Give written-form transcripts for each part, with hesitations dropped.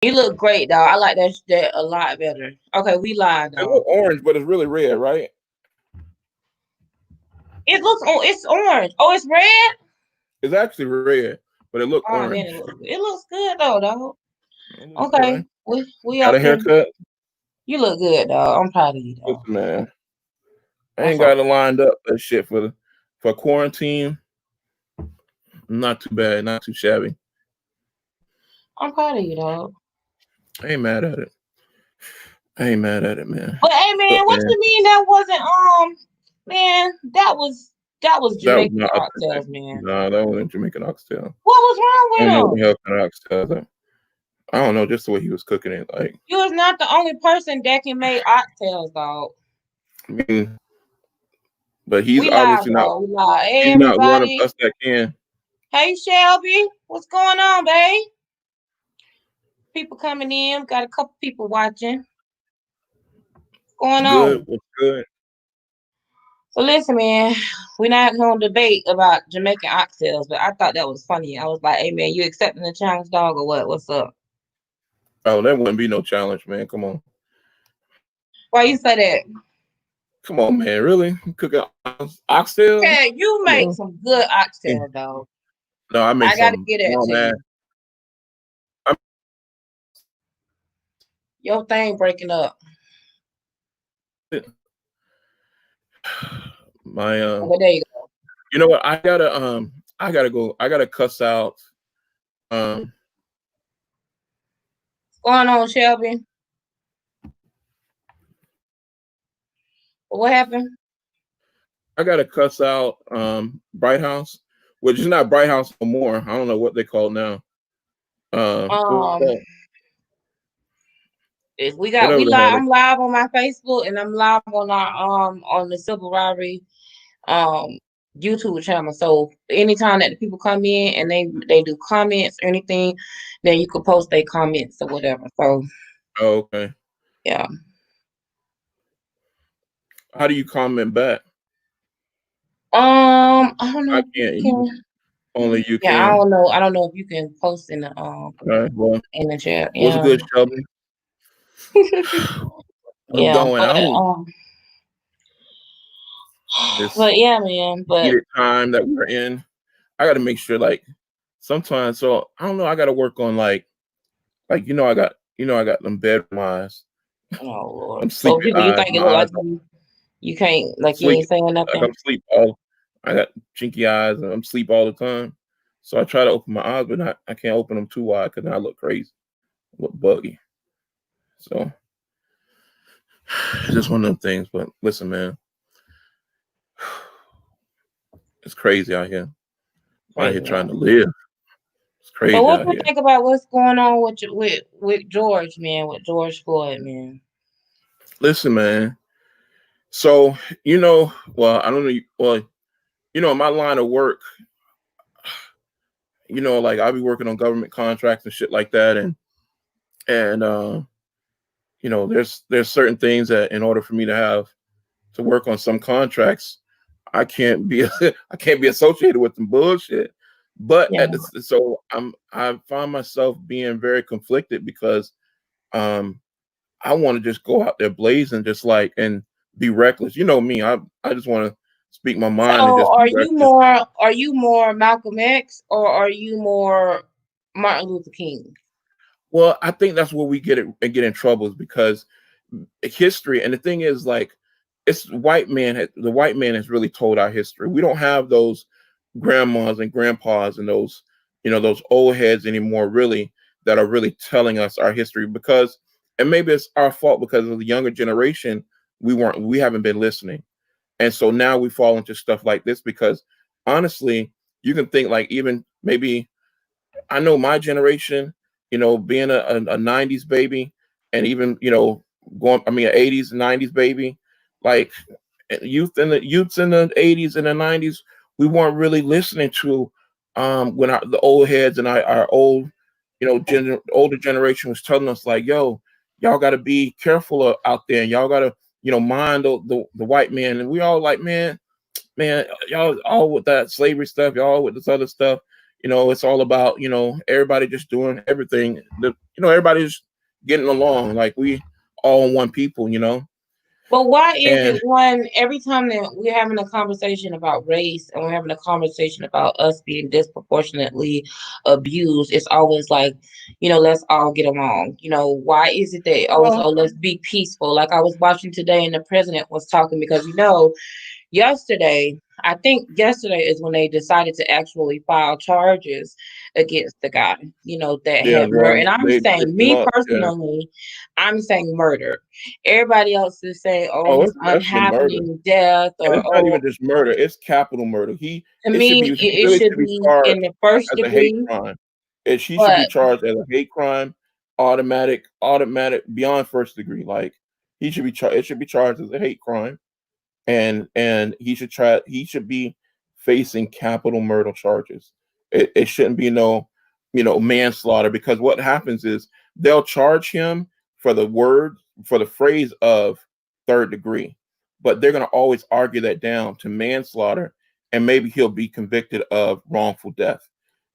You look great, dog. I like that a lot better. Okay, we lied, It dog. look orange, but it's really red, right? It's orange. Oh, it's red. It's actually red, but it look Oh man, orange. it looks good though, dog. It look Okay, okay. we Got up a here. haircut. You look good, dog. I'm proud of you, dog. Listen, man, I I'm ain't so got it lined up. That shit for quarantine. Not too bad. Not too shabby. I'm proud of you, dog. I ain't mad at it. I ain't mad at it, man. But hey, man, Look, what man, you mean that wasn't man? That was that was Jamaican not oxtails, authentic. man. Nah, that wasn't Jamaican oxtail. What was I don't know what wrong the with him? hell kind of oxtail. I don't know, just the way he was cooking it. Like, You was not the only person that can make oxtails, dog. I mean, but he's We live, obviously not. dog. We live. Hey, He's not one of everybody. us that can. Hey, Shelby. What's going on, babe? People coming in. Got a couple people watching. What's What's going good? on? What's good? So listen, man. We're not going to debate about Jamaican oxtails, but I thought that was funny. I was like, hey, man, you accepting the challenge, dog, or what? What's up? Oh, there wouldn't be no challenge, man. Come on. Why you say that? Come on, man. Really? Cooking oxtail? Yeah, you Come make on. some good Yeah. oxtail, dog. No, I make I gotta some get that bomb to ass. you. Your thing breaking up. My Okay, there you go. you know what? I gotta go. I gotta cuss out. Um, What's going on, Shelby? What happened? I gotta cuss out Bright House, which is not Bright House no more. I don't know what they call it now. What's it Um, called? if we Whatever the hell live. they. I'm live on my Facebook and I'm live on the Civil Rivalry um YouTube channel. So anytime that the people come in and they do comments or anything, then you could post their comments or whatever. So Oh, okay. yeah. How do you comment back? I don't know I if you can't. can. Only you Yeah, I can. don't know. I don't know if you can post All right. Well, in the chat. what's Yeah. good, Shelby? What's Yeah, going on? This but yeah, man. But heated time that we're in. I got to make sure, like, sometimes. So I don't know. I got to work on I got them bedroom eyes. oh Lord, I'm so sleepy people you eyes. think it My look eyes like you can't I'm like you sleep ain't saying like nothing. I'm sleep all. I got chinky eyes and I'm sleep all the time. So I try to open my eyes, but I can't open them too wide because then I look crazy, look buggy. So it's just one of them things. But listen, man, it's crazy out here. I'm out here Crazy trying man. to live. It's So crazy what out you here. think about what's going on with George, man, with George Floyd, man? Listen, man. So well, I don't know. Well, in my line of work, like I'll be working on government contracts and shit like that, and there's certain things that in order for me to have to work on some contracts, I can't be I can't be associated with some bullshit. But Yeah. I find myself being very conflicted because um I want to just go out there blazing just like and be reckless. You know me, I just want to speak my mind and So just be reckless. are you more Malcolm X or are you more Martin Luther King? Well, I think that's where we get in trouble is because history and the thing is like the white man has really told our history. We don't have those grandmas and grandpas and those old heads anymore really that are really telling us our history because and maybe it's our fault because of the younger generation we haven't been listening. And so now we fall into stuff like this because honestly, you can think like even maybe I know my generation, being a 90s baby and even, an 80s and 90s baby, like youths in the 80s and the 90s, we weren't really listening to when the old heads and our old, older generation was telling us like, yo, y'all got to be careful out there and y'all got to, mind the white man. And we all like, man, y'all all with that slavery stuff, y'all with this other stuff. It's all about, everybody just doing everything. Everybody's getting along like we all one people. But why is And it when every time that we're having a conversation about race and we're having a conversation about us being disproportionately abused, it's always like, let's all get along. Why is it that always, well, oh, let's be peaceful? Like I was watching today and the president was talking because, yesterday, I think yesterday is when they decided to actually file charges against the guy, that yeah, had murder. well, And I'm they saying, picked him me up. Yeah. personally, I'm saying murder. Everybody else is saying, oh, Oh, he's it's less than murder. unhappening death, And or it's not oh, even just murder, it's capital murder. to It should be me, he it really should should be be in charged the first as a hate degree, crime. She should be but charged as a hate crime, automatic beyond first degree. Like he should be charged. It should be charged as a hate crime, and he should be facing capital murder charges. It shouldn't be no, manslaughter, because what happens is they'll charge him for the phrase of third degree, but they're going to always argue that down to manslaughter, and maybe he'll be convicted of wrongful death.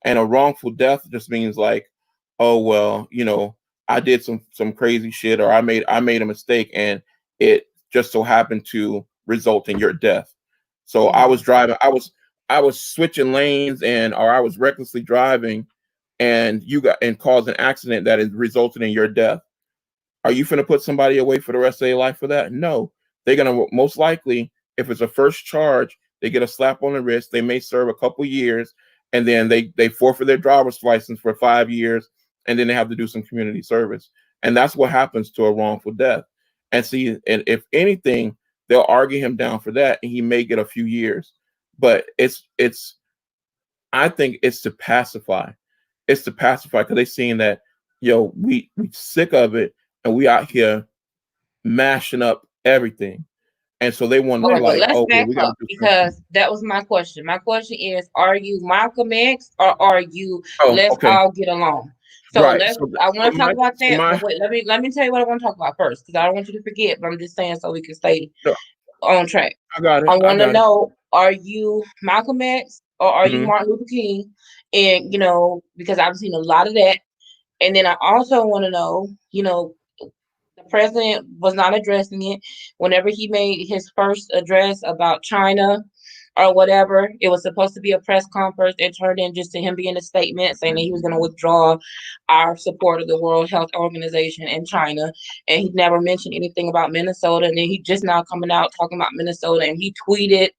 And a wrongful death just means like, oh well, I did some crazy shit, or I made a mistake, and it just so happened to result in your death. So I mhm. was driving, I was switching lanes, or I was recklessly driving, and you got and caused an accident that is resulted in your death. Are you finna put somebody away for the rest of their life for that? No. They're gonna most likely, if it's a first charge, they get a slap on the wrist. They may serve a couple years, and then they forfeit their driver's license for 5 years, and then they have to do some community service. And that's what happens to a wrongful death. And see, and if anything, they'll argue him down for that, and he may get a few years. But it's I think it's to pacify. It's to pacify because they seeing that, we sick of it, and we out here mashing up everything. And so they want to Okay, but like, let's oh well, back we got to up do something. because that was my question. My question is, are you Malcolm X or are you Oh, let's okay, all get along? So right. let's I So want to talk my about so that, but my wait, let me tell you what I want to talk about first because I don't want you to forget, but I'm just saying so we can stay no, on track. I got it. I I want to got it. know, are you Malcolm X or are you Hmm. Martin Luther King? And because I've seen a lot of that. And then I also want to know, the president was not addressing it. Whenever he made his first address about China or whatever, it was supposed to be a press conference. It turned in just to him being a statement saying that he was going to withdraw our support of the World Health Organization in China. And he never mentioned anything about Minnesota. And then he just now coming out talking about Minnesota, and he tweeted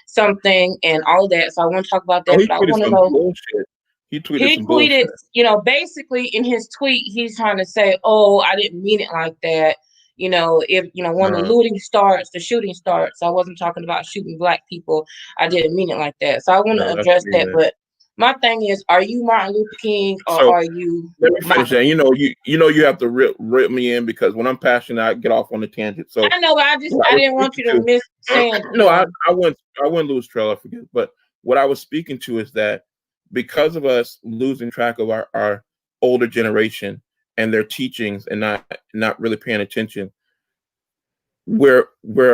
something and all that. So I want to talk about Oh, that, he but I tweeted want to some know. bullshit. He tweeted He some bullshit. tweeted, basically in his tweet, he's trying to say, "Oh, I didn't mean it like that." If when the Uh, looting starts, the shooting starts. I wasn't talking about shooting black people. I didn't mean it like that. So I want to no, that's address what he that. meant. But my thing is, are you Martin Luther King or So are you let me finish Malcolm? that. You have to rip me in, because when I'm passionate, I get off on a tangent. So I know, but I what I was didn't want speaking you to to, miss saying, no, I wouldn't lose trail. I forget. But what I was speaking to is that because of us losing track of our older generation and their teachings, and not really paying attention, we're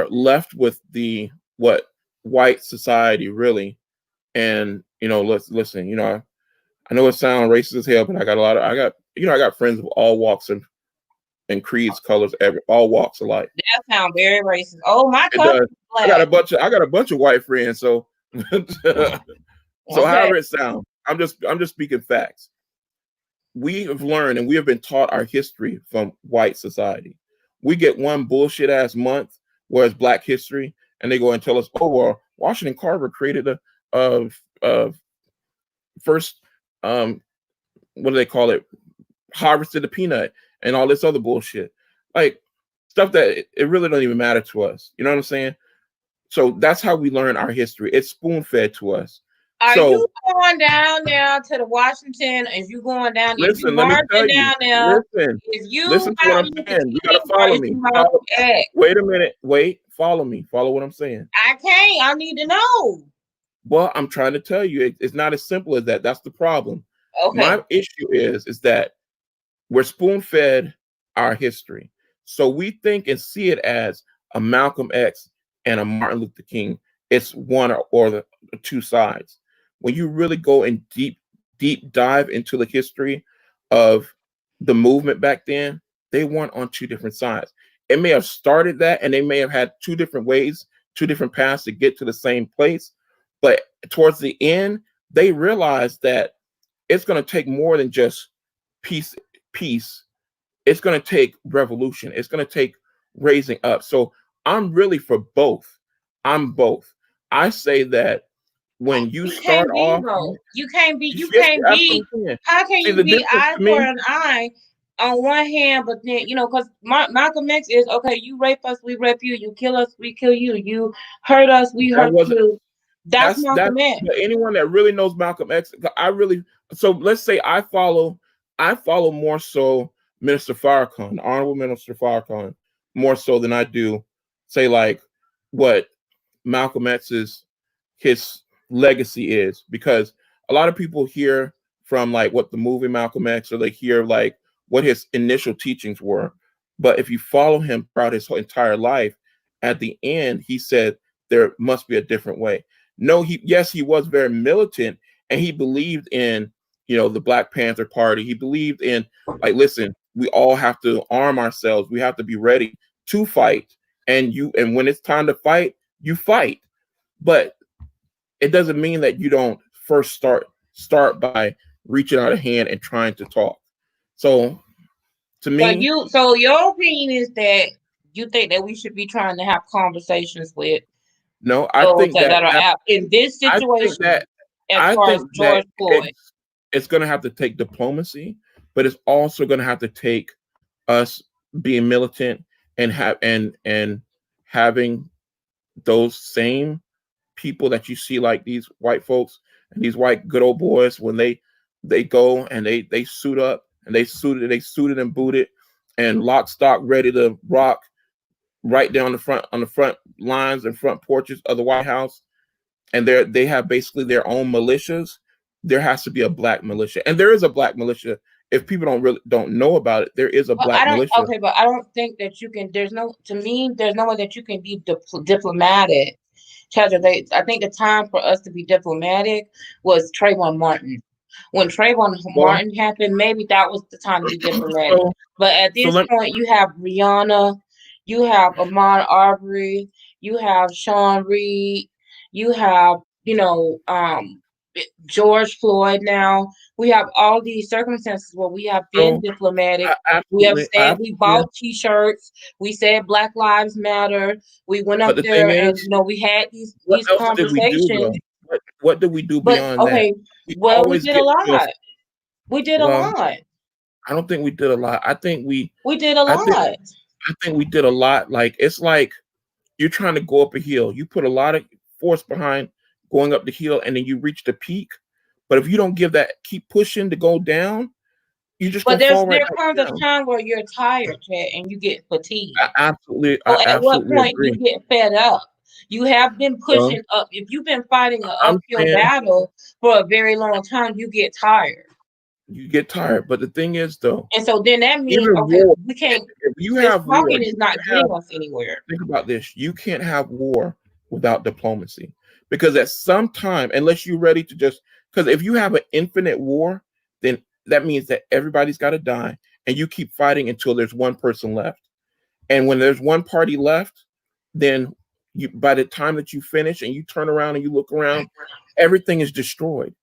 left with the what white society really. And let's listen. I know it sounds racist as hell, but I got friends of all walks and creeds, colors, all walks of life. that sound very racist. Oh, my It cousin's does. I got a black. bunch of white friends. So so Okay. however it sounds, I'm just speaking facts. We have learned, and we have been taught our history from white society. We get one bullshit ass month where it's Black History, and they go and tell us, oh well, Washington Carver created a first, um what do they call it, harvested a peanut, and all this other bullshit, like stuff that it really don't even matter to us. You know what I'm saying? So that's how we learn our history. It's spoon fed to us. Are you So going down there to the Washington? Is you going down? Is you listen, let me marching tell you. down there? Listen, Is you listen to what I'm Martin Luther saying. You gotta King or follow is me. you Malcolm X? Wait a minute. Wait. Follow me. Follow what I'm saying. I can't. I need to know. Well, I'm trying to tell you, it's not as simple as that. That's the problem. Okay. My issue is that we're spoon fed our history. So we think and see it as a Malcolm X and a Martin Luther King. It's one or the two sides. When you really go in deep deep dive into the history of the movement back then, they weren't on two different sides. It may have started that, and they may have had two different ways, two different paths to get to the same place. But towards the end, they realized that it's going to take more than just peace. Peace. It's going to take revolution. It's going to take raising up. So I'm really for both. I'm both. I say that when you You start can't be off, though. You can't be. You yes, you can't be. absolutely can. How can See, you the be difference eye to for me, an eye on one hand, but then because Malcolm X is okay. You rape us, we rape you. You kill us, we kill you. You hurt us, we that hurt wasn't you. That's that's Malcolm X. but anyone that really knows Malcolm X, I really so let's say I follow more so Minister Farrakhan, Honorable Minister Farrakhan, more so than I do say like what Malcolm X's his legacy is, because a lot of people hear from like what the movie Malcolm X, or they hear like what his initial teachings were. But if you follow him throughout his whole entire life, at the end he said there must be a different way. No, he was very militant, and he believed in, the Black Panther Party. He believed in, like, listen, we all have to arm ourselves. We have to be ready to fight. And when it's time to fight, you fight. But it doesn't mean that you don't first start by reaching out a hand and trying to talk. So to me, So your opinion is that you think that we should be trying to have conversations with no, I those think that that are that out in this I think situation that as I far as think that George Floyd. it's going to have to take diplomacy, but it's also going to have to take us being militant and having those same people that you see, like these white folks and these white good old boys, when they go and they suit up, and they suited and booted and lock stock ready to rock right down the front lines and front porches of the White House, and they have basically their own militias. There has to be a black militia, and there is a black militia. If people don't know about it, there is a Well, I black don't. militia. Okay, but I don't think that you can. There's no. To me, there's no way that you can be diplomatic. I think the time for us to be diplomatic was Trayvon Martin. When Trayvon Well, Martin happened, maybe that was the time to be diplomatic. so But at so this let point, you have Rihanna, you have Ahmaud Arbery, you have Sean Reed, you have George Floyd. Now we have all these circumstances where we have been so diplomatic. I We have absolutely, I said we absolutely, bought T-shirts. We said Black Lives Matter. We went but up the thing there and is, we had these what else did we do conversations. though? What did we do But beyond that? okay, We well, we always did a get lot. just We did a well. lot. I don't think we did a lot. We did a I think lot. I think we did a lot. Like, it's like you're trying to go up a hill. You put a lot of force behind going up the hill, and then you reach the peak. But if you don't keep pushing to go down, you're just But gonna fall right there back comes a down. time where you're tired, Chad, and you get fatigued. I So at what absolutely point you agree. get fed up? You have been Well, pushing up. If you've been fighting an I'm uphill saying battle for a very long time, you get tired. you get tired, but the thing is, though, And so then that means, even okay, war. we can't, If you this have war, talking is not getting us anywhere. think about this. You can't have war without diplomacy, because at some time, unless you're ready to just, because if you have an infinite war, then that means that everybody's got to die, and you keep fighting until there's one person left. And when there's one party left, then by the time that you finish and you turn around and you look around, everything is destroyed.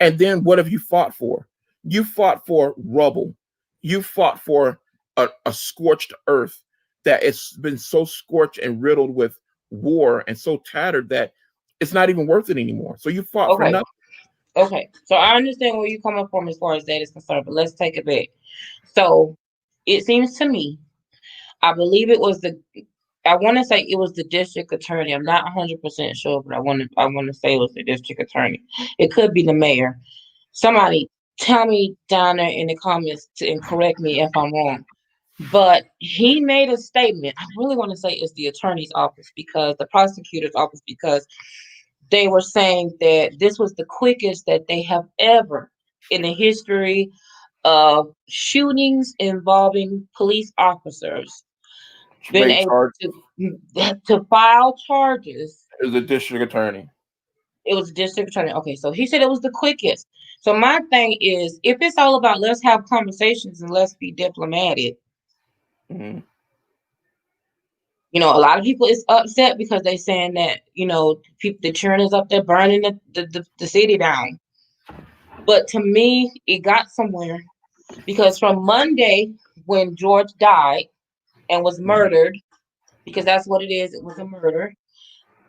And then what have you fought for? You fought for rubble. You fought for a scorched earth that it's been so scorched and riddled with war and so tattered that it's not even worth it anymore. So you fought for Okay, nothing. okay. So I understand where you're coming from as far as that is concerned, but let's take it back. So it seems to me, I believe it was I want to say it was the district attorney. I'm not 100% sure, but I want to say it was the district attorney. It could be the mayor. Somebody tell me down there in the comments and correct me if I'm wrong. But he made a statement. I really want to say it's the attorney's office, because the prosecutor's office, because they were saying that this was the quickest that they have ever in the history of shootings involving police officers been They able charged to file charges. as a district attorney. It was district attorney. Okay, so he said it was the quickest. So my thing is, if it's all about let's have conversations and let's be diplomatic, Mm-hmm. a lot of people is upset because they saying that, people, the churn is up there burning the city down. But to me, it got somewhere because from Monday when George died and was murdered, because that's what it is, it was a murder.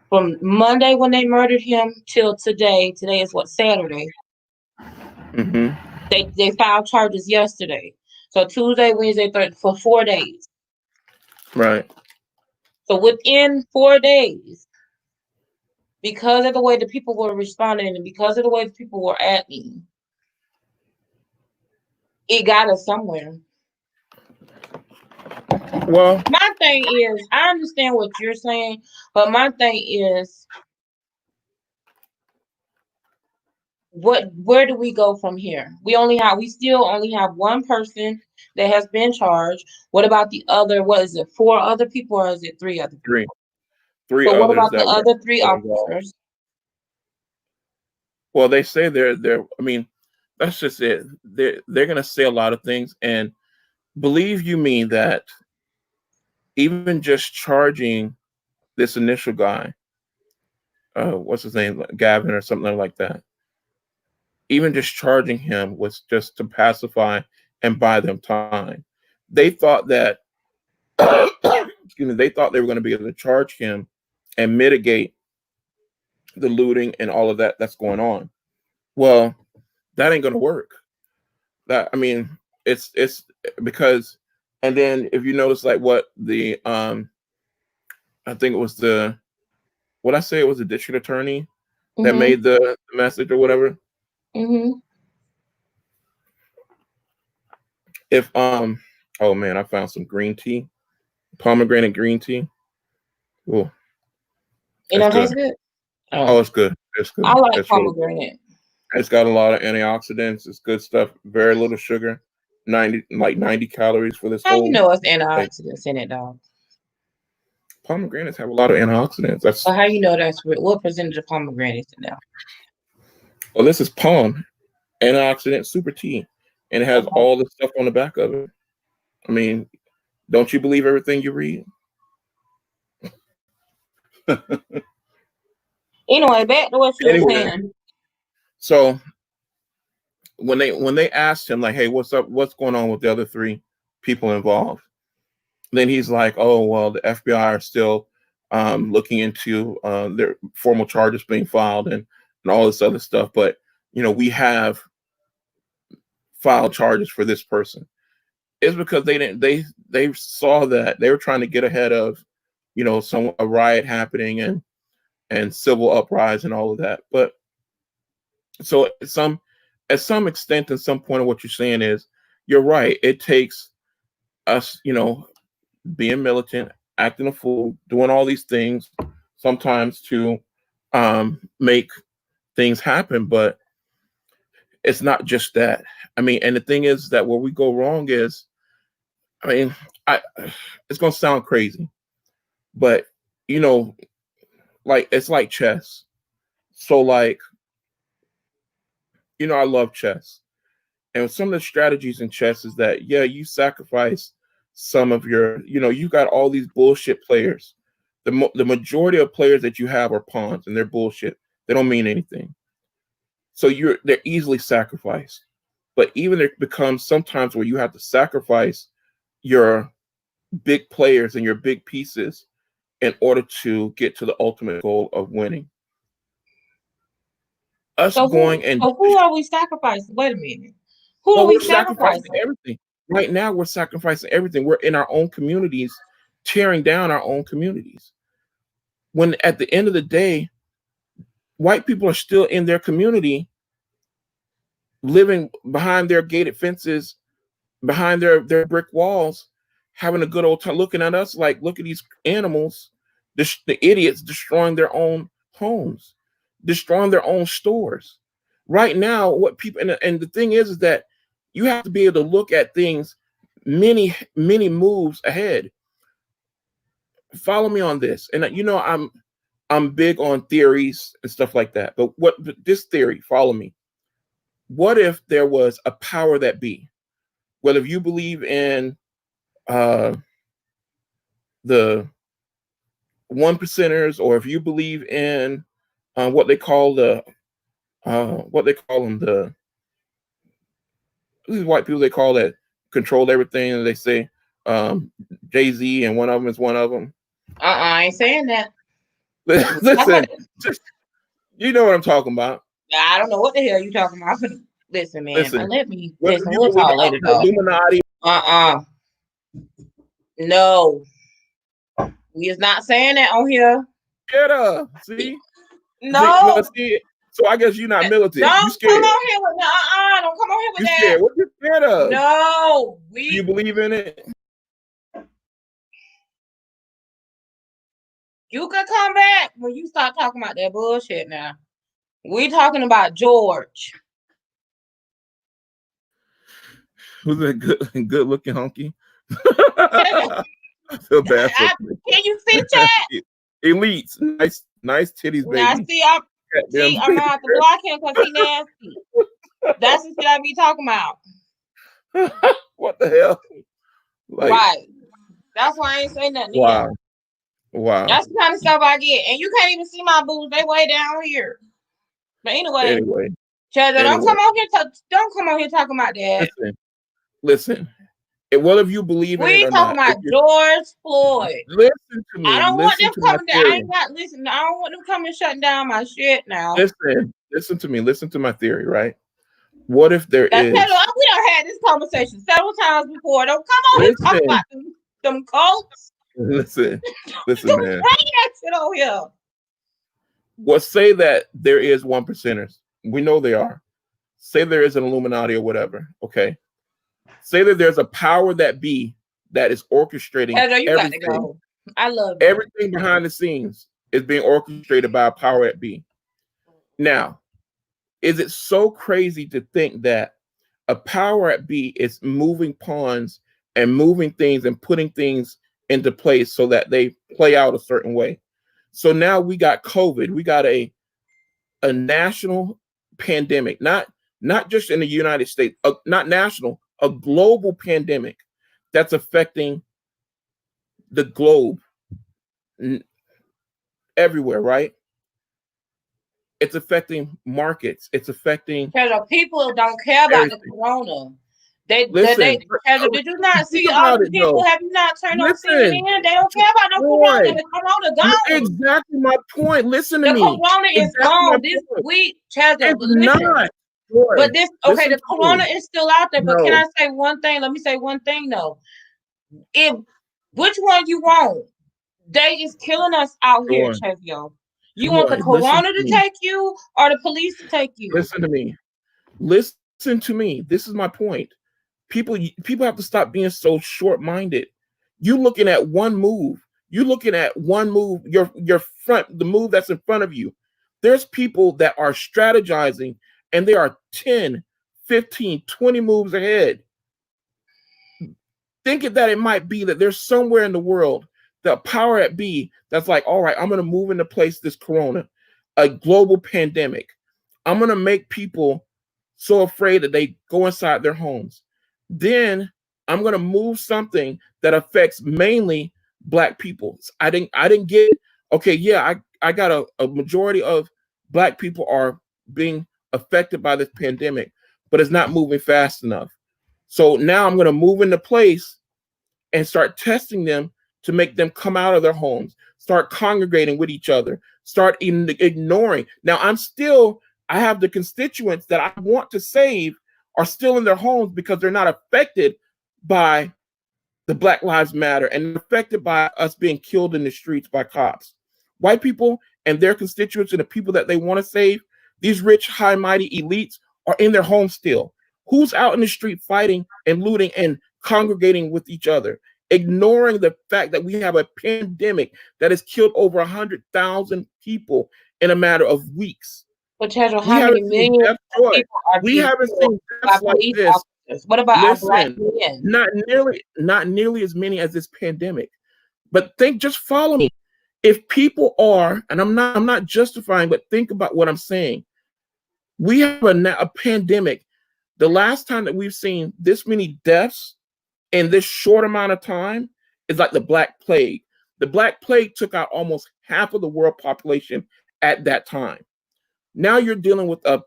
From Monday when they murdered him till today, today is what, Saturday. Mm-hmm. They filed charges yesterday. So Tuesday, Wednesday, Thursday, for 4 days. Right. So within 4 days, because of the way the people were responding and because of the way the people were acting, it got us somewhere. Well, My thing is, I understand what you're saying, but my thing is, where do we go from here? We still only have one person that has been charged. What about the other, what is it, four other people or is it three other three, people? three So what others about the that were other three involved. officers? Well, they say they're. I mean, that's just it. They're gonna say a lot of things, and believe you me that even just charging this initial guy, what's his name, Gavin or something like that. Even just charging him was just to pacify and buy them time. They thought that, excuse me, they thought they were going to be able to charge him and mitigate the looting and all of that that's going on. Well, that ain't going to work. That I mean, it's because, and then if you notice, like what the I think it was what I say it was the district attorney that Mm-hmm. made the message or whatever. Mm-hmm. If oh man, I found some green tea, pomegranate green tea. Oh, It it's don't good. taste good. Oh, Oh, it's good. It's I good. like It's really good. pomegranate. It's got a lot of antioxidants. It's good stuff. Very little sugar. 90 calories for this How you whole know it's thing. antioxidants in it, dog? Pomegranates have a lot of antioxidants. That's But how you know that's real? What percentage of pomegranates in there? well, this is palm antioxidant super tea, and it has Okay. all the stuff on the back of it. I mean, don't you believe everything you read? Anyway, back to what you were Anyway, saying. so when they asked him like, "Hey, what's up? What's going on with the other three people involved?" Then he's like, "Oh, well, the FBI are still looking into their formal charges being filed and all this other stuff, but we have filed charges for this person." It's because they didn't they saw that they were trying to get ahead of some a riot happening and civil uprising and all of that. But so at some extent and some point of what you're saying is you're right. It takes us, being militant, acting a fool, doing all these things sometimes to make things happen. But it's not just that. I mean, and the thing is that where we go wrong is, I mean, I it's gonna sound crazy, but you know, like it's like chess. So like, I love chess. And some of the strategies in chess is that yeah, you sacrifice some of your, you got all these bullshit players. The majority of players that you have are pawns and they're bullshit. They don't mean anything. So they're easily sacrificed. But even there becomes sometimes where you have to sacrifice your big players and your big pieces in order to get to the ultimate goal of winning. Us So who going and so who are we sacrificing? Wait a minute. Who are well, we we're sacrificing sacrificing? everything. Right now, we're sacrificing everything. We're in our own communities, tearing down our own communities. When at the end of the day, white people are still in their community, living behind their gated fences, behind their brick walls, having a good old time, looking at us like, look at these animals, the idiots destroying their own homes, destroying their own stores. Right now, what people and the thing is that you have to be able to look at things many moves ahead. Follow me on this, and I'm big on theories and stuff like that. But this theory, follow me. what if there was a power that be? Whether you believe in the one percenters, or if you believe in what they call the these white people, they call that control everything, and they say Jay-Z, and one of them is one of them. I ain't saying that. Listen, just, you know what I'm talking about. I don't know what the hell you talking about. Listen, man. Listen, Let me whether listen. you We'll believe talk in later, though. Illuminati. No, we is not saying that on here. Get up. See? No. See? So I guess you're not militant. You Don't scared. come on here with don't come on here with You that. scared. What you scared of? No, Do you believe in it? You can come back when you start talking about that bullshit now. We talking about George. Who's that good looking honky? I feel bad for Can you see the chat? Elites. Nice titties, baby. Now, I'm gonna have to block him because he nasty. That's the shit I be talking about. What the hell? Like, right. That's why I ain't saying nothing. Wow. Wow. That's the kind of stuff I get. And you can't even see my boobs. They way down here. But anyway. Chad, don't come on here talking about that. Listen. What if you believe in it or not? We talking about George Floyd. Listen to me. I don't want them coming down. I don't want them coming shutting down my shit now. Listen to me. Listen to my theory, right? What if there is? We done had this conversation several times before. Don't come on here talking about them cults. Listen, man. Bring that shit over here. Well, say that there is one percenters. We know they are. Say there is an Illuminati or whatever. Okay. Say that there's a power that be that is orchestrating everything. Got to go. I love everything behind the scenes is being orchestrated by a power that be. Now, is it so crazy to think that a power at be is moving pawns and moving things and putting things into place so that they play out a certain way? So now we got COVID. We got a national pandemic, not just in the United States, not national, a global pandemic that's affecting the globe everywhere, right? It's affecting markets. It's affecting. Because people don't care about the corona. Did you not see all the people? Have you not turned on CNN? They don't care about no corona. The corona gone. Exactly my point. Listen to me. The corona is gone this week. It's not. But the corona is still out there. But can I say one thing? Let me say one thing though. Which one you want? They is killing us out here, Chevio. You want the corona to take you or the police to take you? Listen to me. Listen to me. This is my point. People have to stop being so short-minded. You looking at one move. You looking at one move, your front, the move that's in front of you. There's people that are strategizing and they are 10, 15, 20 moves ahead. Thinking that it might be that there's somewhere in the world, the power at be that's like, all right, I'm going to move into place this corona, a global pandemic. I'm going to make people so afraid that they go inside their homes. Then I'm going to move something that affects mainly Black people. I didn't get, okay, yeah, I got a majority of Black people are being affected by this pandemic, but it's not moving fast enough. So now I'm going to move into place and start testing them to make them come out of their homes, start congregating with each other, start ignoring. Now I have the constituents that I want to save are still in their homes because they're not affected by the Black Lives Matter and affected by us being killed in the streets by cops. White people and their constituents and the people that they want to save, these rich, high, mighty elites are in their homes still. Who's out in the street fighting and looting and congregating with each other, ignoring the fact that we have a pandemic that has killed over 100,000 people in a matter of weeks? But how many millions of people are we haven't seen deaths like this. Officers? What about our Black men? Not nearly as many as this pandemic. But just follow me. If people are, and I'm not justifying, but think about what I'm saying. We have a pandemic. The last time that we've seen this many deaths in this short amount of time is like the Black Plague. The Black Plague took out almost half of the world population at that time. Now you're dealing with a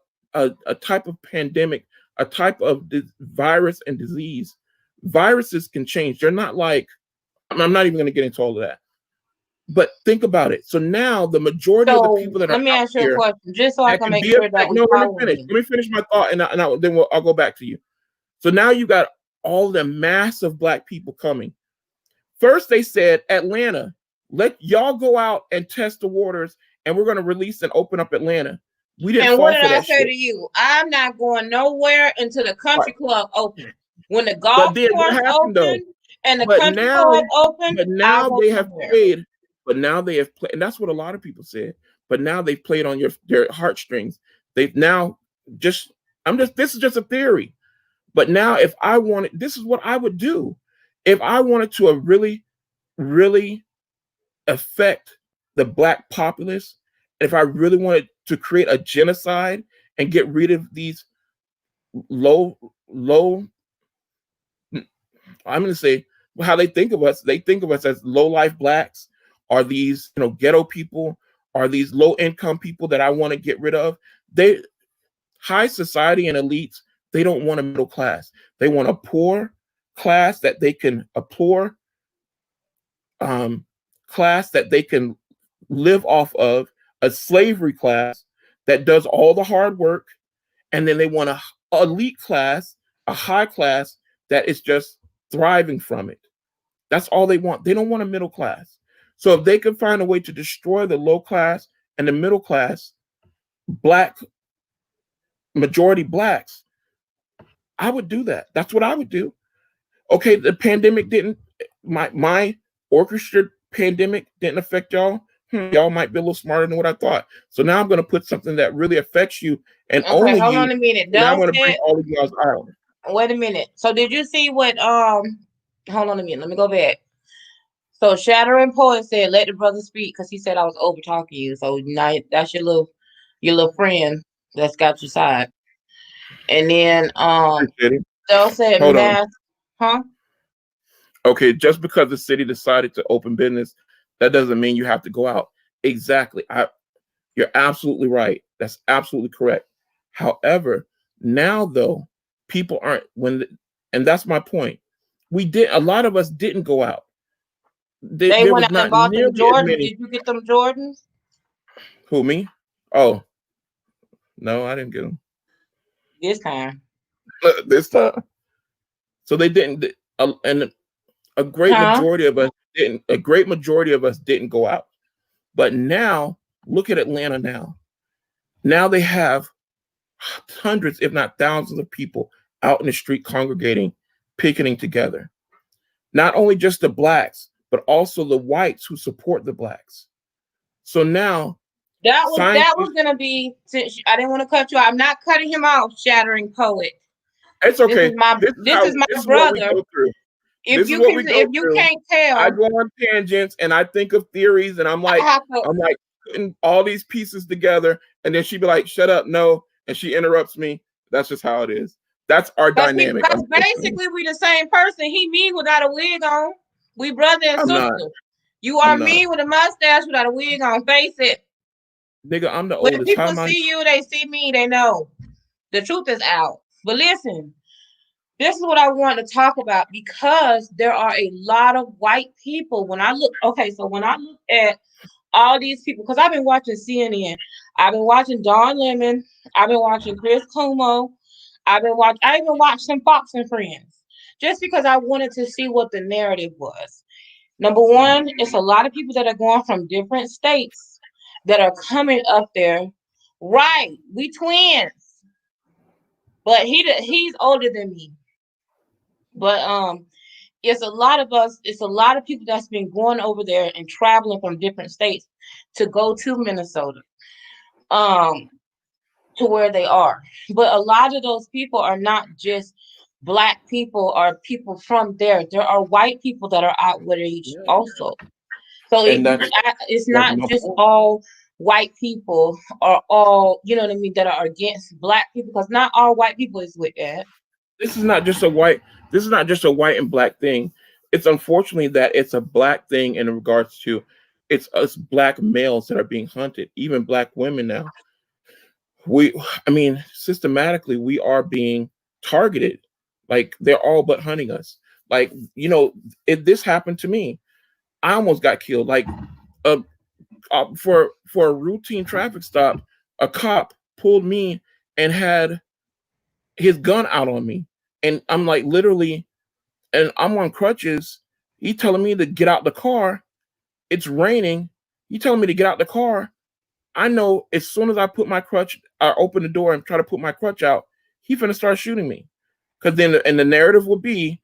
type of pandemic, a type of virus and disease. Viruses can change. They're not like, I'm not even going to get into all of that. But think about it. So now the majority of the So people that are let me out ask you a here question, just so I that can can make be sure that affected. we No, let me following finish. you. Let me finish my thought, I'll go back to you. So now you got all the massive Black people coming. First, they said, Atlanta, let y'all go out and test the waters, and we're going to release and open up Atlanta. We didn't And what fall did for I that say to shit. you? I'm not going nowhere until the Right. country club open. When the But golf then what course happened though? open and the But country now, club open, but I'll now go they have somewhere. played. But now they have played, and that's what a lot of people said. But now they've played on their heartstrings. They've now just. I'm just. This is just a theory. But now, if I wanted, this is what I would do. If I wanted to really, really affect the Black populace, if I really wanted to create a genocide and get rid of these low, I'm going to say how they think of us. They think of us as low life Blacks, are these, ghetto people, are these low income people that I want to get rid of. They high society and elites, they don't want a middle class. They want a poor class that they can a poor class that they can live off of, a slavery class that does all the hard work, and then they want a elite class, a high class that is just thriving from it. That's all they want. They don't want a middle class. So if they could find a way to destroy the low class and the middle class, Black majority Blacks, I would do that. That's what I would do. Okay, the pandemic didn't, my orchestrated pandemic didn't affect y'all. Y'all might be a little smarter than what I thought. So now I'm going to put something that really affects you and Okay, only hold you. on a minute. And I'm Don't going to bring say. all of you guys out. Wait a minute. So did you see what? Hold on a minute. Let me go back. So Shattering Poet said, "Let the brother speak," because he said I was over talking you. So now that's your little friend that's got your side. And then Appreciate it. Dell said, Hold on. "Math, huh?" Okay, just because the city decided to open business, that doesn't mean you have to go out. Exactly. You're absolutely right. That's absolutely correct. However, now though, people aren't and that's my point. A lot of us didn't go out. They There went was out and not bought them nearly as Jordans. many. Did you get them Jordans Who, me? Oh, no, I didn't get them this time? this time. So they didn't, and a great Huh? majority of us didn't. A great majority of us didn't go out. But now, look at Atlanta now. Now they have hundreds, if not thousands, of people out in the street congregating, picketing together. Not only just the Blacks, but also the whites who support the Blacks. So now, That was scientists, gonna be. Since I didn't want to cut you out, I'm not cutting him off. Shattering Poet. it's This is okay. my this is This my is what we brother. go through. If This is you what can, we if go you through. can't I tell, go on tangents and I think of theories, and I have to. I'm like putting all these pieces together, and then she'd be like, "Shut up, no," and she interrupts me. That's just how it is. That's our dynamic, Because unfortunately. basically we the same person. He me without a wig on. We brother and I'm not. sister. You are I'm not. me with a mustache without a wig on. Face it. Nigga, I'm the When oldest. How people am I? see you, they see me. They know the truth is out. But listen, this is what I want to talk about because there are a lot of white people. When I look, okay, so when I look at all these people, because I've been watching CNN, I've been watching Don Lemon, I've been watching Chris Cuomo, I even watched some Fox and Friends, just because I wanted to see what the narrative was. Number one, it's a lot of people that are going from different states that are coming up there. Right, we twins, but he's older than me. But it's a lot of us. It's a lot of people that's been going over there and traveling from different states to go to Minnesota. Um, to where they are. But a lot of those people are not just black people or people from there. There are white people that are out with each Yeah. also. So And that's it's that's not my just point. all white people are all, you know what I mean, that are against black people, because not all white people is with that. This is not just a white. This is not just a white and black thing. It's unfortunately that it's a black thing in regards to it's us black males that are being hunted, even black women now. We, I mean, systematically, we are being targeted. Like they're all but hunting us. Like, this happened to me. I almost got killed. Like, uh, for a routine traffic stop, a cop pulled me and had his gun out on me, and I'm like literally, and I'm on crutches. He telling me to get out the car. It's raining. He telling me to get out the car. I know as soon as I open the door and try to put my crutch out, he finna start shooting me. Because then, and the narrative would be,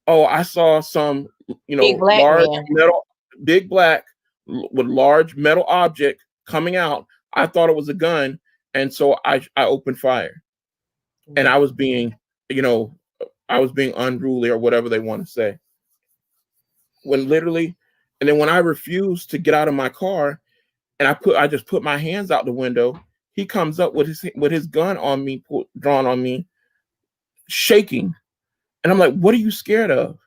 oh, I saw some, Big black large man. metal, big black with large metal object coming out. I thought it was a gun, and so I opened fire, and you know, I was being unruly or whatever they want to say. When literally, and then when I refused to get out of my car, and I just put my hands out the window. He comes up with his gun on me, drawn on me, shaking, and I'm like, "What are you scared of?"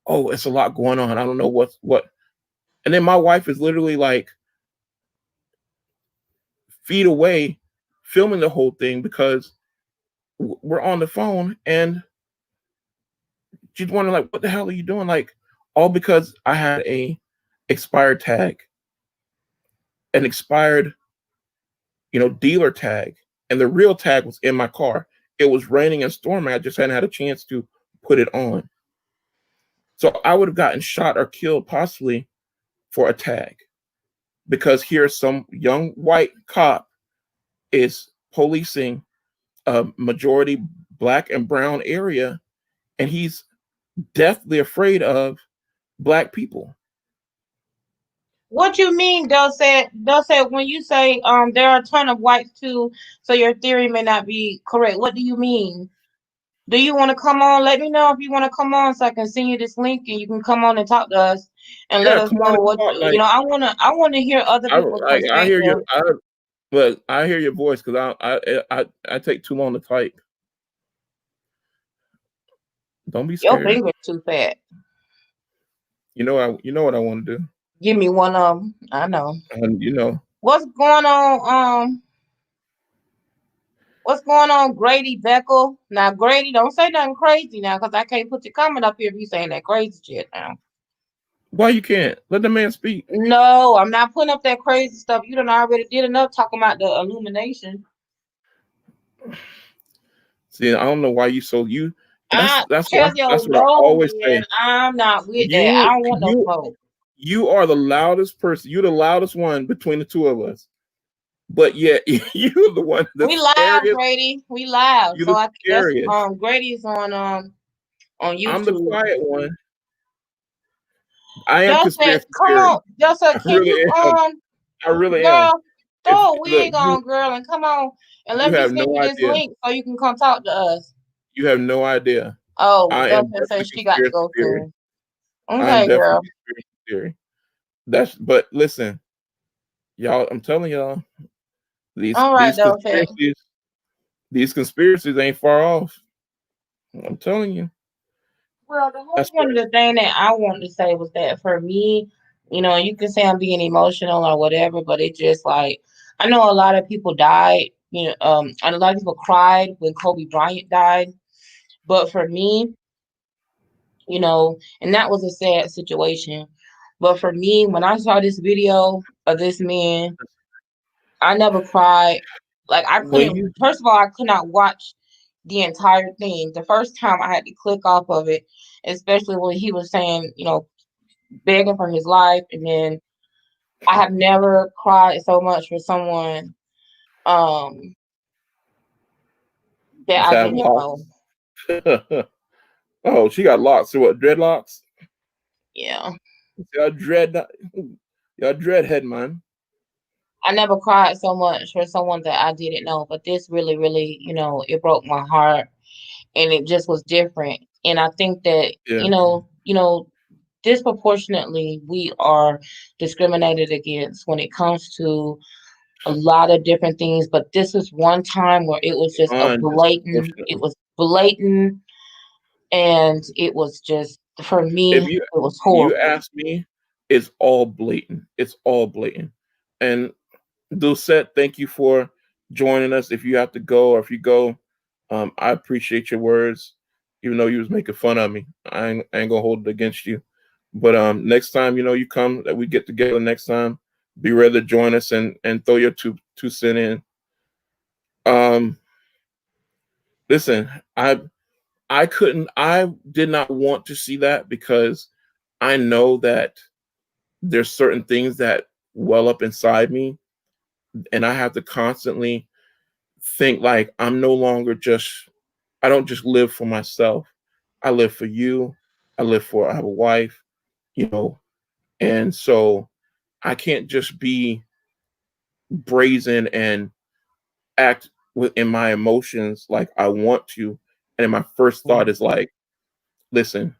Oh, it's a lot going on. I don't know what. And then my wife is literally like feet away, filming the whole thing because we're on the phone, and she's wondering like, "What the hell are you doing?" Like, all because I had a expired tag, an expired dealer tag, and the real tag was in my car. It was raining and storming. I just hadn't had a chance to put it on. So I would have gotten shot or killed possibly for a tag because here some young white cop is policing a majority black and brown area, and he's deathly afraid of black people. What you mean? They'll say when you say there are a ton of whites too, so your theory may not be correct. What do you mean? Do you want to come on? Let me know if you want to come on so I can send you this link and you can come on and talk to us and let Yeah, us come on know and what talk. you know. I wanna hear other I people's I hear perspective. you. But I hear your voice because I take too long to type. Don't be Your scared. finger's too fat. You know what I want to do. Give me one of them. I know. And What's going on? What's going on, Grady Beckel? Now, Grady, don't say nothing crazy now, cause I can't put your comment up here if you saying that crazy shit now. why you can't let the man speak? No, I'm not putting up that crazy stuff. You done already did enough talking about the illumination. See, I don't know why you so you. I That's tell your what I no, always man. say. I'm not with that. I You don't want no you smoke. you are the loudest person. You're the loudest one between the two of us. But yet you're the one We that's live, scariest. Grady. We live. You're So the I that's scariest. Grady's on I'm the YouTube. quiet one. I am Joseph, conspiracy come theory. on. Joseph, I can really you am. I really am. girl, If throw a look, wig on, girl, and come on and you let me have send no you this idea. link so you can come talk to us. You have no idea. Oh, I am Joseph definitely says she got to conspiracy go theory. soon. I'm Okay, definitely girl. conspiracy theory. But listen, y'all, I'm telling y'all, these All right, these Joseph. conspiracies, these conspiracies ain't far off. I'm telling you. Well, the whole That's point of the thing that I wanted to say was that for me, you can say I'm being emotional or whatever, but it just like I know a lot of people died, and a lot of people cried when Kobe Bryant died. But for me, and that was a sad situation. But for me, when I saw this video of this man, I never cried. Like I when couldn't. you First of all, I could not watch the entire thing. The first time I had to click off of it, especially when he was saying, begging for his life, and then I have never cried so much for someone um that just I have didn't know. locks. Oh, she got locks. So what? Dreadlocks? Yeah. Y'all y'all dreadhead man. I never cried so much for someone that I didn't know, but this really, really, it broke my heart and it just was different. And I think that, Yeah. disproportionately we are discriminated against when it comes to a lot of different things, but this is one time where it was just a On blatant, it disproportionately. was blatant, and it was just, for me, If it you was you horrible. ask me, it's all blatant. It's all blatant. And Dulcet, thank you for joining us. If you have to go, or if you go, I appreciate your words, even though you was making fun of me. I ain't gonna hold it against you. But next time, you come, that we get together next time, be ready to join us and throw your two cent in. Um, Listen, I did not want to see that, because I know that there's certain things that well up inside me, and I have to constantly think like I'm no longer just, I don't just live for myself. I live for you. I have a wife, you know, and so I can't just be brazen and act within my emotions like I want to. And my first thought is like, listen,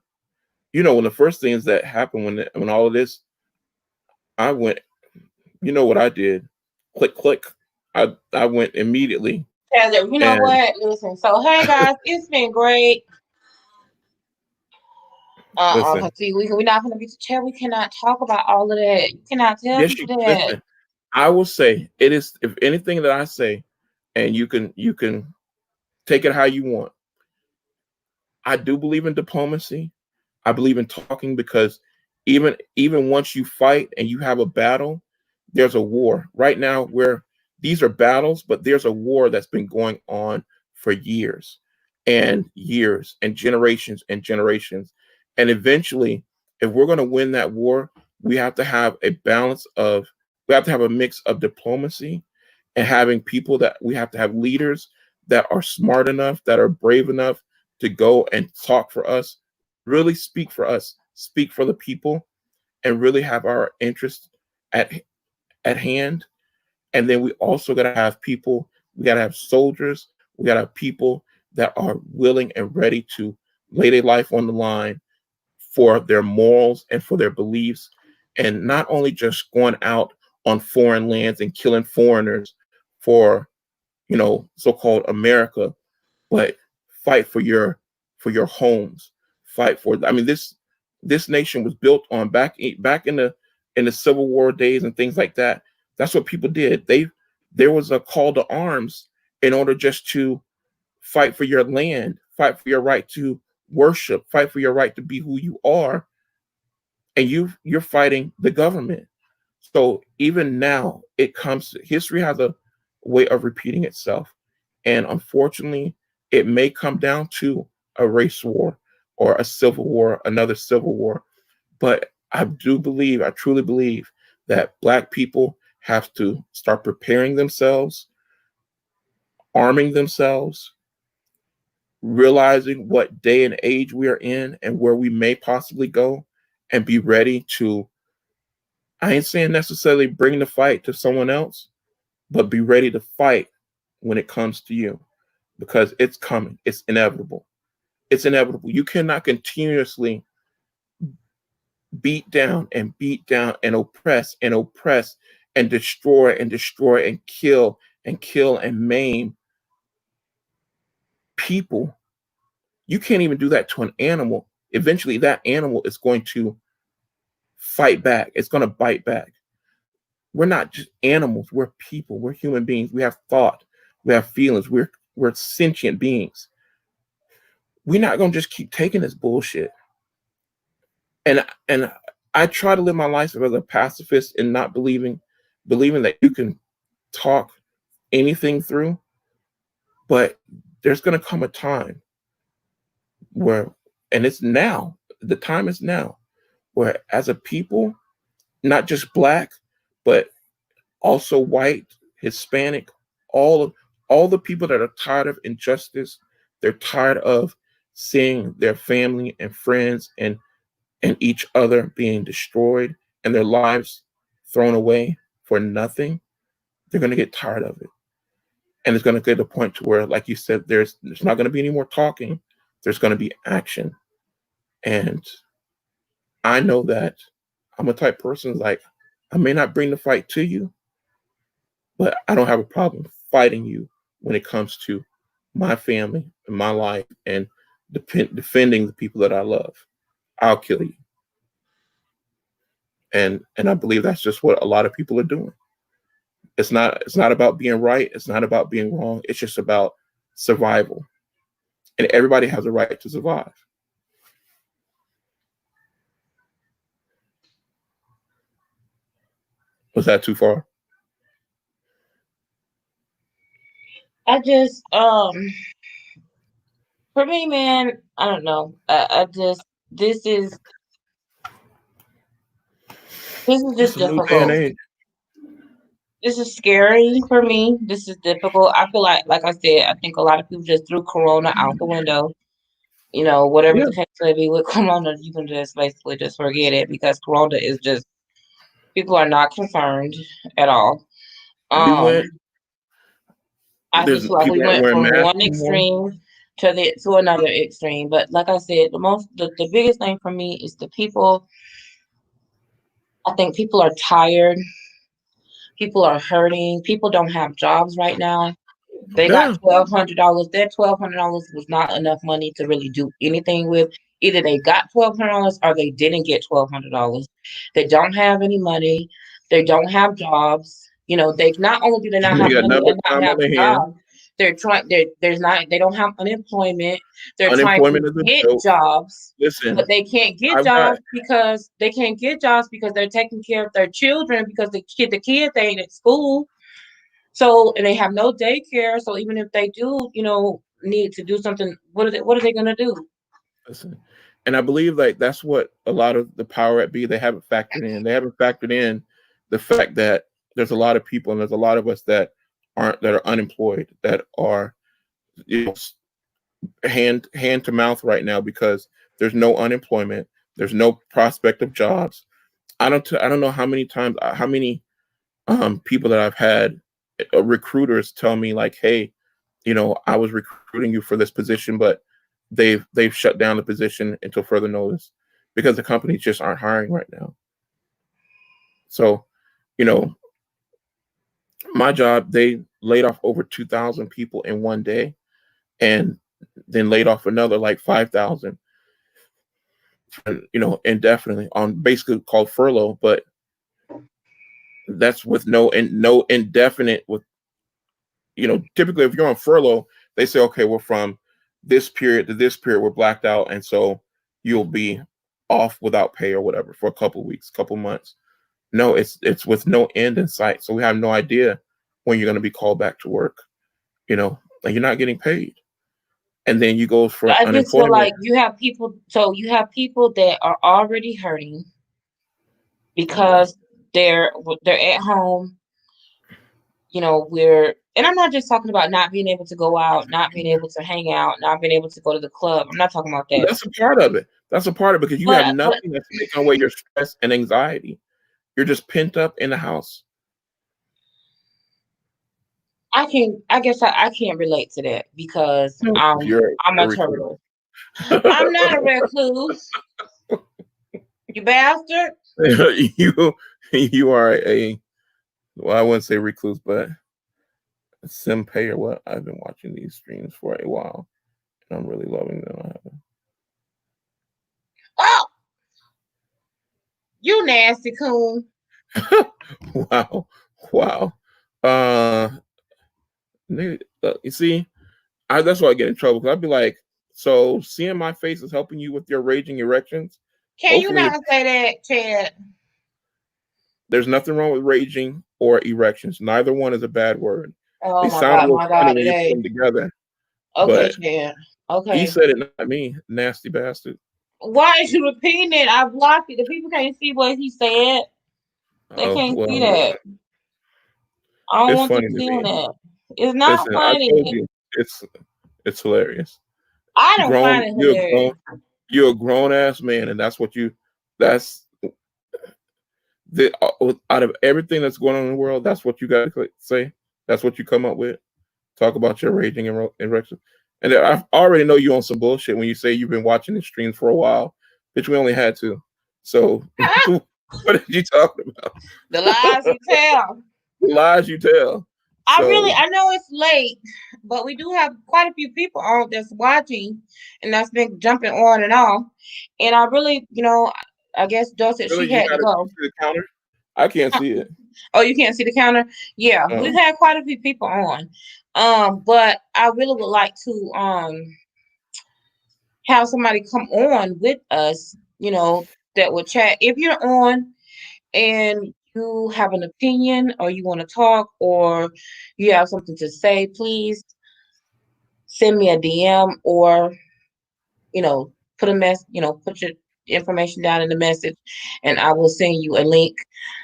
when the first things that happened, when all of this, I went, what I did? Click, click. I went immediately. Taylor, you know And what? Listen, so hey guys, it's been great. listen, 'Cause see, we're not gonna be chair. We cannot talk about all of that. You cannot tell yes, people you that. listen. I will say it is, if anything that I say, and you can take it how you want. I do believe in diplomacy. I believe in talking, because even once you fight and you have a battle, there's a war. Right now, where these are battles, but there's a war that's been going on for years and generations and generations. And eventually, if we're going to win that war, we have to have a balance of, we have to have a mix of diplomacy and having people, that we have to have leaders that are smart enough, that are brave enough to go and talk for us, really speak for us, speak for the people, and really have our interests at at hand. And then we also got to have people, we got to have soldiers, we got to have people that are willing and ready to lay their life on the line for their morals and for their beliefs, and not only just going out on foreign lands and killing foreigners for, so-called America, but fight for your homes. Fight for, I mean, this nation was built on, back in the Civil War days and things like that. That's what people did. There was a call to arms in order just to fight for your land, fight for your right to worship, fight for your right to be who you are, and you're fighting the government. So even now, history has a way of repeating itself. And unfortunately, it may come down to a race war or a civil war, another civil war. But I truly believe that Black people have to start preparing themselves, arming themselves, realizing what day and age we are in and where we may possibly go, and be ready to, I ain't saying necessarily bring the fight to someone else, but be ready to fight when it comes to you, because it's coming. It's inevitable. It's inevitable. You cannot continuously beat down and oppress and destroy and kill and maim people. You can't even do that to an animal. Eventually, that animal is going to fight back. It's going to bite back. We're not just animals. We're people. We're human beings. We have thought. We have feelings. We're sentient beings. We're not gonna just keep taking this bullshit. And I try to live my life as a pacifist and not believing that you can talk anything through, but there's gonna come a time where, and it's now, the time is now, where as a people, not just Black, but also white, Hispanic, all of all the people that are tired of injustice, they're tired of seeing their family and friends and each other being destroyed and their lives thrown away for nothing. They're going to get tired of it. And it's going to get to a point to where, like you said, there's not going to be any more talking. There's going to be action. And I know that I'm a type person like I may not bring the fight to you, but I don't have a problem fighting you when it comes to my family and my life and defending the people that I love. I'll kill you. And I believe that's just what a lot of people are doing. It's not about being right, it's not about being wrong. It's just about survival. And everybody has a right to survive. Was that too far? I just for me, man, I don't know. I just this is this is It's just a new day and difficult. age. This is scary for me. This is difficult. I feel like I said, I think a lot of people just threw Corona out the window. You know, whatever Yeah. the case may be with Corona, you can just basically just forget it because Corona is just people are not concerned at all. We Um, went I there's just feel like we people aren't went wearing from masks one anymore. extreme to another extreme. But like I said, the biggest thing for me is the people. I think people are tired. People are hurting. People don't have jobs right now. They got Yeah. $1,200. That $1,200 was not enough money to really do anything with. Either they got $1,200 or they didn't get $1,200. They don't have any money. They don't have jobs. You know, they not only do they not They have got money nothing and but not time on have their hands. jobs. There's not they don't have unemployment. They're trying to Unemployment is a get joke. jobs, but Listen, they can't get I've got jobs because they're taking care of their children because the kids ain't at school, so, and they have no daycare. So even if they do, need to do something, what are they gonna do? listen, and I believe like that's what a lot of the power at B they haven't factored in. They haven't factored in the fact that there's a lot of people and there's a lot of us that are unemployed that are you know hand to mouth right now because there's no unemployment, there's no prospect of jobs. I don't know how many times how many people that I've had recruiters tell me like, hey, I was recruiting you for this position, but they've shut down the position until further notice because the companies just aren't hiring right now. So, you know, my job, they laid off over 2,000 people in one day and then laid off another like 5,000, indefinitely on basically called furlough, but that's with no indefinite with typically if you're on furlough, they say, okay, we're from this period to this period, we're blacked out. And so you'll be off without pay or whatever for a couple weeks, couple months. No, it's with no end in sight. So we have no idea when you're going to be called back to work, and you're not getting paid. And then you go for I just feel unemployment. like you have people that are already hurting because they're they're at home. And I'm not just talking about not being able to go out, not being able to hang out, not being able to go to the club. I'm not talking about that. That's a part of it. That's a part of it because you have But nothing that's taking away your stress and anxiety. You're just pent up in the house. I guess I can't relate to that because No, I'm you're a a recruiter. turtle. I'm not a recluse, you bastard. you you are a well, I wouldn't say recluse, but a simpay or what? I've been watching these streams for a while, and I'm really loving them. Oh, you nasty coon. Wow, wow. Uh, you see, that's why I get in trouble because I'd be like, so seeing my face is helping you with your raging erections. Can you Hopefully, not say that, Chad? there's nothing wrong with raging or erections. Neither one is a bad word. Oh They sound real my funny God, when you put today. them together, Okay, but Chad. he Okay. said it, not me, nasty bastard. Why is you repeating it? I blocked it. The people can't see what he said. They Oh can't see well, that. I don't it's want them funny to seeing me. that. It's not Listen, I told funny. you, it's hilarious. I don't Grown, find it hilarious. you're a grown ass man, and that's the out of everything that's going on in the world, that's what you got to say. That's what you come up with. Talk about your raging and erection. And I already know you on some bullshit when you say you've been watching the streams for a while, bitch. We only had two. So what are you talking about? The lies you tell. The lies you tell. So I know it's late, but we do have quite a few people on that's watching, and that's been jumping on and off. And I really, I guess Dorset, really, she you had to gotta you go. see the counter? I can't see it. Oh, you can't see the counter? Yeah, we've Um, had quite a few people on. But I really would like to have somebody come on with us, that would chat. If you're on and you have an opinion or you want to talk or you have something to say, please send me a DM or, put a put your information down in the message and I will send you a link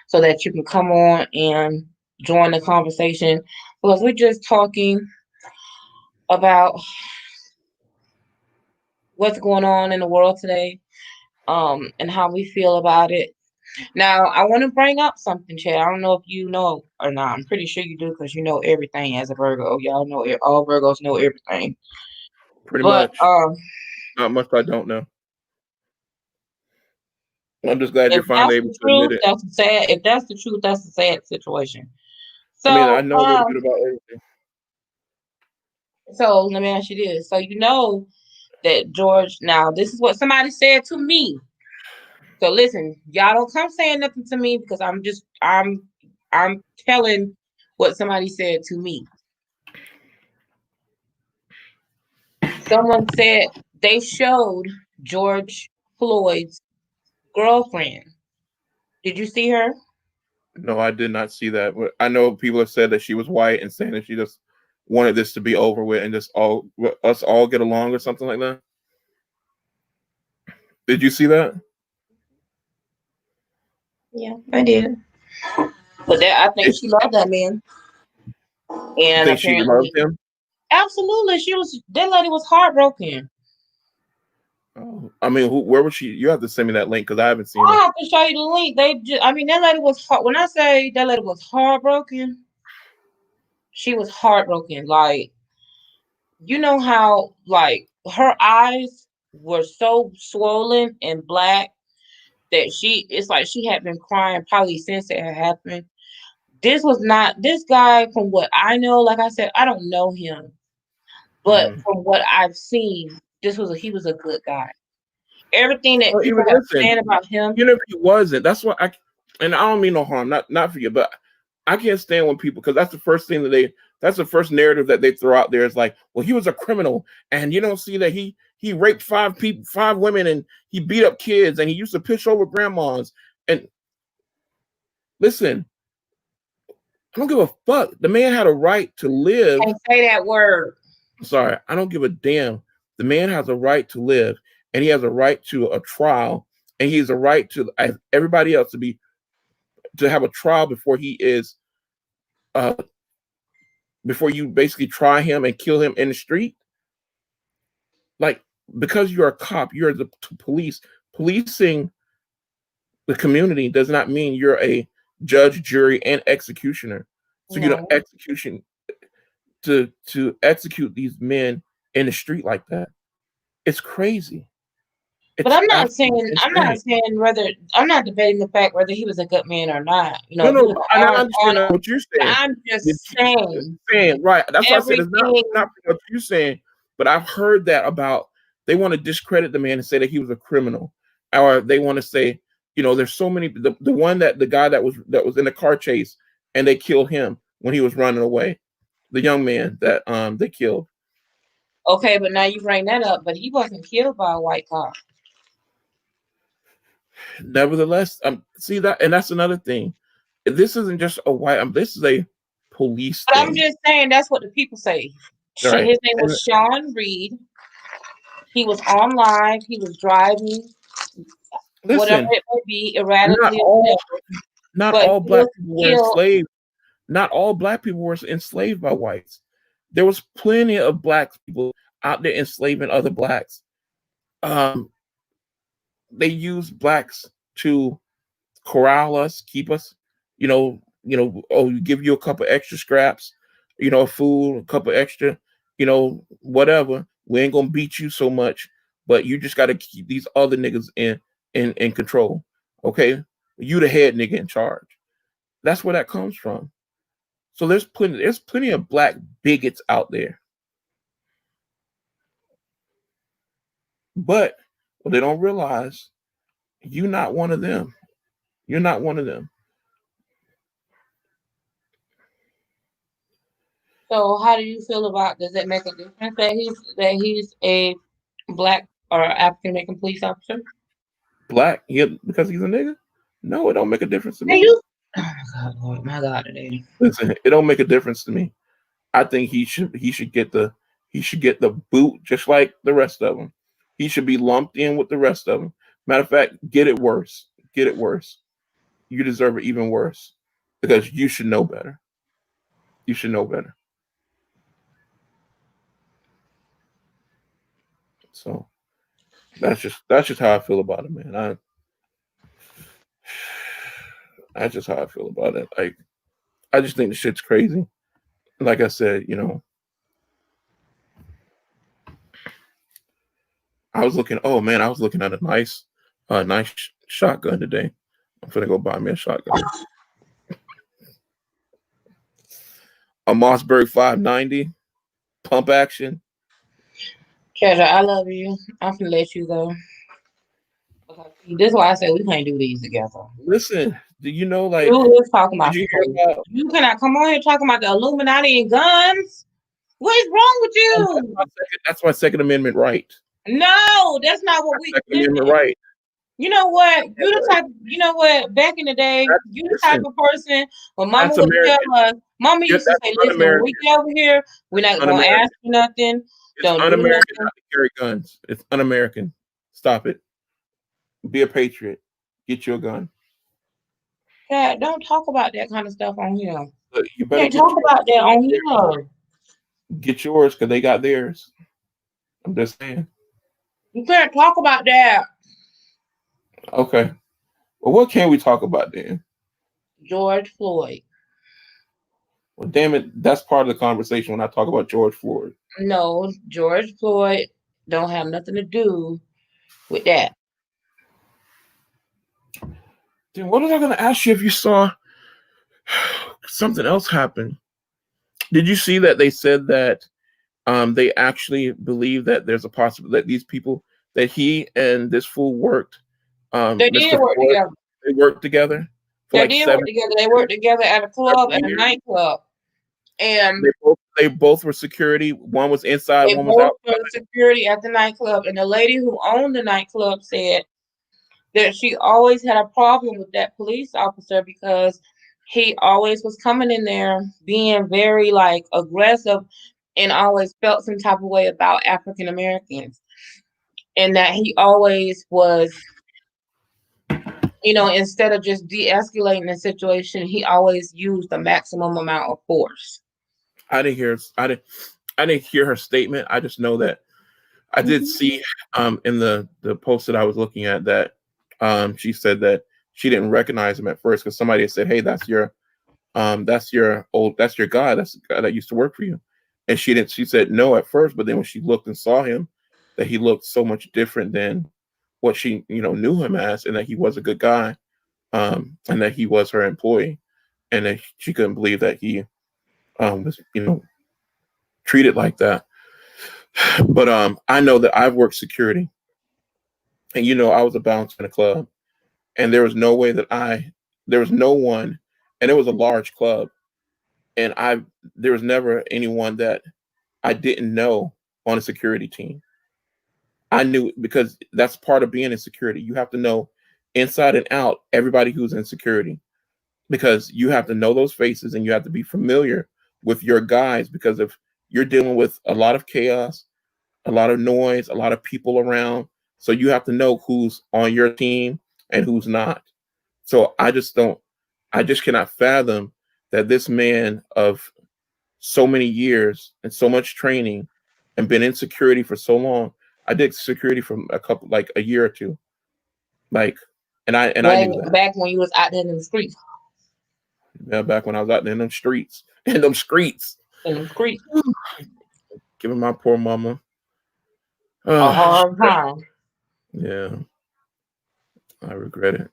so that you can come on and join the conversation because we're just talking about what's going on in the world today, and how we feel about it. Now, I want to bring up something, Chad. I don't know if you know or not. I'm pretty sure you do because you know everything as a Virgo. Y'all know all Virgos know everything. Pretty But much. Not much I don't know. I'm just glad you're if finally that's able the to admit truth, it. that's sad. If that's the truth, that's a sad situation. I mean, I So, know a little bit about everything. let me ask you this. So you know that George. Now, this is what somebody said to me. So listen, y'all don't come saying nothing to me because I'm telling what somebody said to me. Someone said they showed George Floyd's girlfriend. Did you see her? No, I did not see that. But I know people have said that she was white and saying that she just wanted this to be over with and just us all get along or something like that. Did you see that? Yeah, I did. But that I think It, she loved that man. you And think she loved apparently, him? absolutely, that lady was heartbroken. Oh, I mean, where was she? You have to send me that link because I haven't seen I it. have to show you the link. I mean, that lady was heart. When I say that lady was heartbroken, she was heartbroken. Like, you know how like her eyes were so swollen and black that it's like she had been crying probably since it had happened. This was not this guy from what I know, like I said, I don't know him. But Mm. from what I've seen, he was a good guy. Everything that Well, people even have listen, said about him, even if he wasn't, that's what and I don't mean no harm, not for you, but I can't stand when people because that's the first thing that's the first narrative that they throw out there is like, well, he was a criminal, and you don't see that he raped 5 people, 5 women, and he beat up kids, and he used to push over grandmas. And listen, I don't give a fuck. The man had a right to live. can't say that word. Sorry, I don't give a damn. The man has a right to live, and he has a right to a trial, and he has a right to as everybody else to have a trial before he is uh before you basically try him and kill him in the street. Like because you're a cop, you're the police. Policing the community does not mean you're a judge, jury, and executioner. So you know No. execution to execute these men in the street like that. It's crazy. But It's absolutely I'm not insane. saying whether I'm not debating the fact whether he was a good man or not. No, He was no, and I an understand honest. what you're But saying. I'm That just saying saying right. That's why I said it's everything. not what you're saying, but I've heard that about they want to discredit the man and say that he was a criminal, or they want to say, there's so many. The guy that was in the car chase and they killed him when he was running away. The young man that they killed. Okay, but now you bring that up. But he wasn't killed by a white cop. Nevertheless, see that, and that's another thing. This isn't just a white. This is a police But I'm thing, just saying that's what the people say. right? His name And was Sean Reed. He was on live. He was driving, whatever listen, it may be, not erratically or all whatever. not But all he was black people were killed. enslaved. Not all black people were enslaved by whites. There was plenty of black people out there enslaving other blacks. Um, they used blacks to corral us, keep us, give you a couple extra scraps, food, a couple extra, whatever. We ain't gonna beat you so much, but you just gotta keep these other niggas in control. Okay, you the head nigga in charge. That's where that comes from. So there's plenty of black bigots out there. But what they don't realize, you're not one of them. You're not one of them. So how do you feel about, does it make a difference that he's a black or African American police officer? Black, yeah, because he's a nigga? No, it don't make a difference to Hey, me. you, oh my God, Lord, my God, today. Listen, it don't make a difference to me. I think he should get the boot just like the rest of them. He should be lumped in with the rest of them. Matter of fact, get it worse. Get it worse. You deserve it even worse because you should know better. You should know better. So that's just how I feel about it, man. That's just how I feel about it. Like I just think the shit's crazy. Like I said, I was looking. Oh man, I was looking at a nice shotgun today. I'm gonna go buy me a shotgun. A Mossberg 590 pump action. Treasure, I love you. I'm gonna let you go. Okay, this is why I say we can't do these together. Listen, do you know like You was talking did about you some hear crazy. about You cannot come on here talking about the Illuminati and guns. What is wrong with you? that's my Second Amendment right. No, that's not what My we Second Amendment listen. right. You know what? Yeah, but You know what? Back in the day, you the type listen, of person when mama that's would tell American. us, mama used to That's say, listen, when we un-American. get over here, we're It's not gonna ask un-American. for nothing, It's don't do un-American nothing. not to carry guns. It's un-American. Stop it. Be a patriot. Get you a gun. Dad, don't talk about that kind of stuff on here. Look, you You better can't talk about that on here. get yours because they got theirs. I'm just saying. You can't talk about that. Okay. Well, what can we talk about then? George Floyd. Well, damn it, that's part of the conversation when I talk about George Floyd. No, George Floyd don't have nothing to do with that. Then what was I going to ask you if you saw something else happen? Did you see that they said that they actually believe that there's a possibility that these people that he and this fool worked, They Mr. did work Floyd, together. they worked together for They like did work together. They worked together at a club, several at a years. nightclub. And They both were security. One was inside, they one was both outside. were security at the nightclub. And the lady who owned the nightclub said that she always had a problem with that police officer because he always was coming in there being very like aggressive and always felt some type of way about African Americans. And that he always was, instead of just de-escalating the situation, he always used the maximum amount of force. I didn't hear her statement. I just know that I did Mhm. see in the post that I was looking at that she said that she didn't recognize him at first because somebody had said, "Hey, that's your guy. That's the guy that used to work for you." And she didn't. She said no at first, but then when she looked and saw him, that he looked so much different than what she knew him as, and that he was a good guy, and that he was her employee, and that she couldn't believe that he was treated like that. But I know that I've worked security, and I was a bouncer in a club, and there was no one, and it was a large club, and there was never anyone that I didn't know on a security team. I knew because that's part of being in security. You have to know inside and out everybody who's in security because you have to know those faces and you have to be familiar with your guys because if you're dealing with a lot of chaos, a lot of noise, a lot of people around, so you have to know who's on your team and who's not. So I just cannot fathom that this man of so many years and so much training and been in security for so long. I did security for like a year or two. Like and I Way knew that. back when you was out there in the streets. Yeah, back when I was out there in them streets. In them streets. In the streets. Giving my poor mama. A Uh hard time. yeah. I regret it.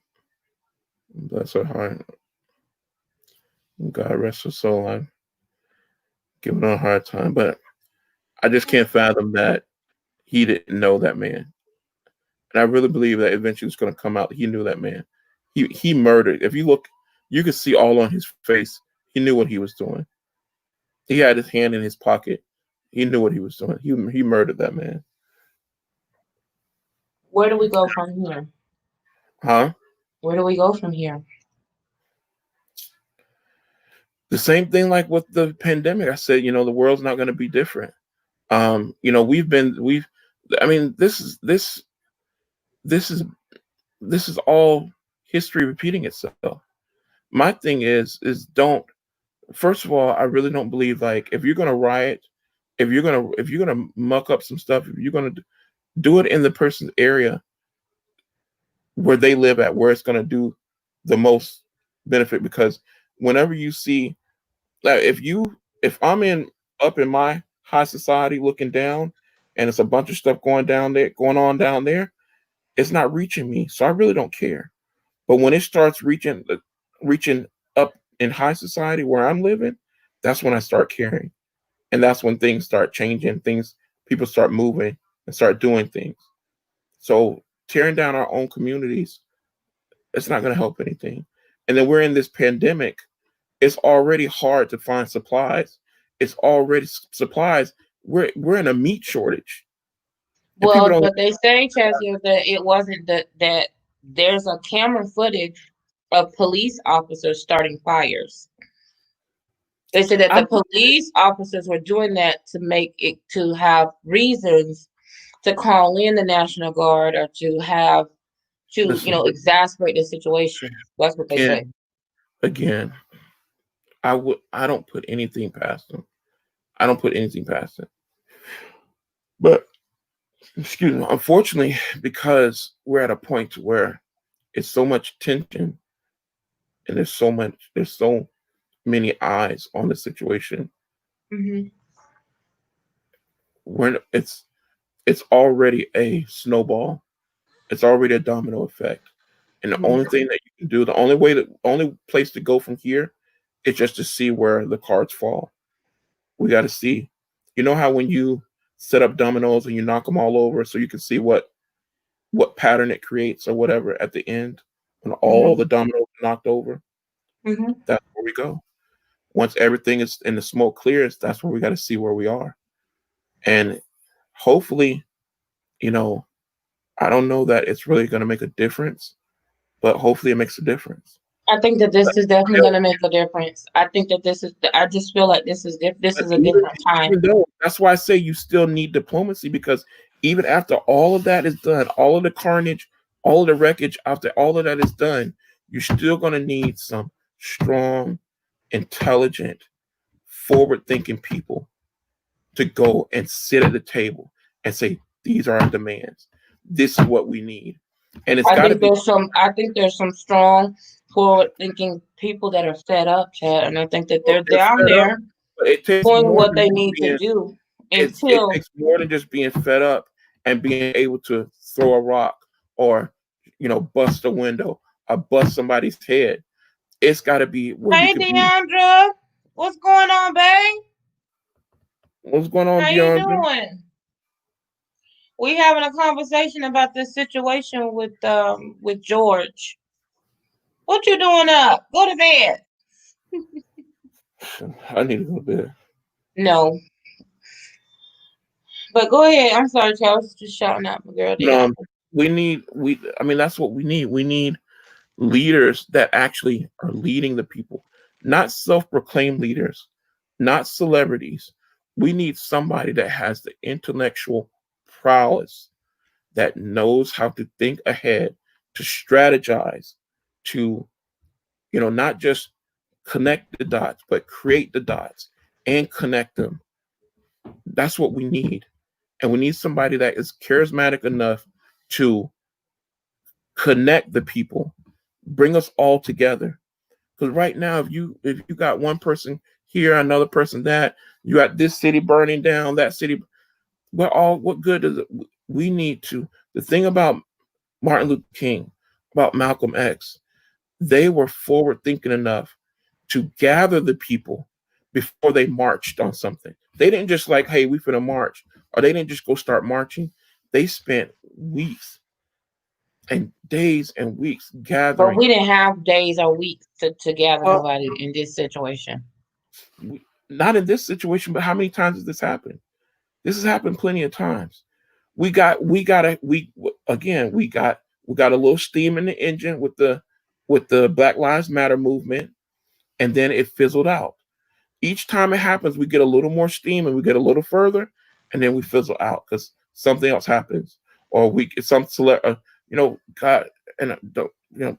Bless her heart. God rest her soul. I'm giving her a hard time, but I just can't fathom that he didn't know that man. And I really believe that eventually it's going to come out that he knew that man. He murdered. If you look, you can see all on his face. He knew what he was doing. He had his hand in his pocket. He knew what he was doing. He murdered that man. Where do we go from here? Huh? Where do we go from here? The same thing like with the pandemic. I said, the world's not going to be different. We've I mean, this is this is all history repeating itself. My thing is don't first of all, I really don't believe like if you're gonna riot, if you're gonna muck up some stuff, if you're gonna do it in the person's area where they live at, where it's gonna do the most benefit. Because whenever you see like if I'm in up in my high society looking down and it's a bunch of stuff going on down there, it's not reaching me. So I really don't care. But when it starts reaching up in high society where I'm living, that's when I start caring. And that's when things start changing, people start moving and start doing things. So tearing down our own communities, it's not going to help anything. And then we're in this pandemic. It's already hard to find supplies. It's already supplies. We're in a meat shortage, and people Well, don't. but they say, Chelsea, that it wasn't that there's a camera footage of police officers starting fires. They said that I the police officers were doing that to make it to have reasons to call in the National Guard or to have to listen exasperate the situation. That's what they say. again. Again, I don't put anything past them. I don't put anything past it. But excuse me, unfortunately, because we're at a point where it's so much tension and there's so many eyes on the situation. Hmm. When it's already a snowball. It's already a domino effect. And the only thing that you can do, only place to go from here is just to see where the cards fall. We got to see. You know how when you set up dominoes and you knock them all over so you can see what pattern it creates or whatever at the end when all Hmm. the dominoes are knocked over. Hmm. That's where we go. Once everything is and the smoke clears, that's where we got to see where we are. And hopefully, you know, I don't know that it's really going to make a difference, but hopefully it makes a difference. I think that But this is definitely going still, to make a difference. I think that this is. I just feel like this but is a different time. even though that's why I say you still need diplomacy, because even after all of that is done, all of the carnage, all of the wreckage, after all of that is done, you're still going to need some strong, intelligent, forward-thinking people to go and sit at the table and say, "These are our demands. This is what we need," and it's got to be I think there's some strong, forward-thinking people that are fed up, Chad, and I think that they're they're down fed up. there But it takes doing more what than they just need to being do it until. takes more than just being fed up and being able to throw a rock or bust a window or bust somebody's head. It's got to be where you Hey, can be. Deandra, what's going on, babe? What's going on, How you DeAndre? doing? We having a conversation about this situation with George. What you doing up? Go to bed. I need to go to bed. No, but go ahead. I'm sorry, Chad. I was just shouting out my girl No, Deandra. I mean, that's what we need. We need leaders that actually are leading the people, not self-proclaimed leaders, not celebrities. We need somebody that has the intellectual prowess, that knows how to think ahead, to strategize, to not just connect the dots, but create the dots and connect them. That's what we need. And we need somebody that is charismatic enough to connect the people, bring us all together. Because right now, if you got one person here, another person that, you got this city burning down, that city, what good does it? We need to. The thing about Martin Luther King, about Malcolm X, They were forward thinking enough to gather the people before they marched on something. They didn't just like, hey, we finna march, or they didn't just go start marching. They spent weeks and days and weeks But gathering. we didn't have days or weeks to gather Well, nobody in this situation. not in this situation, but how many times has this happened? This has happened plenty of times. We got a little steam in the engine with the Black Lives Matter movement, and then it fizzled out. Each time it happens, we get a little more steam and we get a little further, and then we fizzle out because something else happens, or we get some select, God, and don't,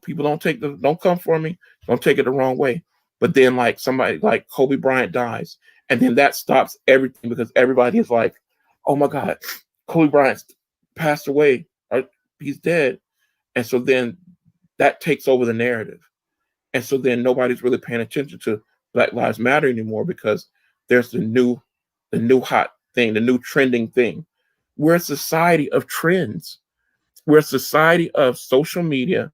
people don't come for me, don't take it the wrong way, but then like somebody like Kobe Bryant dies, and then that stops everything because everybody is like, oh my God, Kobe Bryant passed away, or he's dead, and so then that takes over the narrative, and so then nobody's really paying attention to Black Lives Matter anymore because there's the new hot thing, the new trending thing. We're a society of trends. We're a society of social media.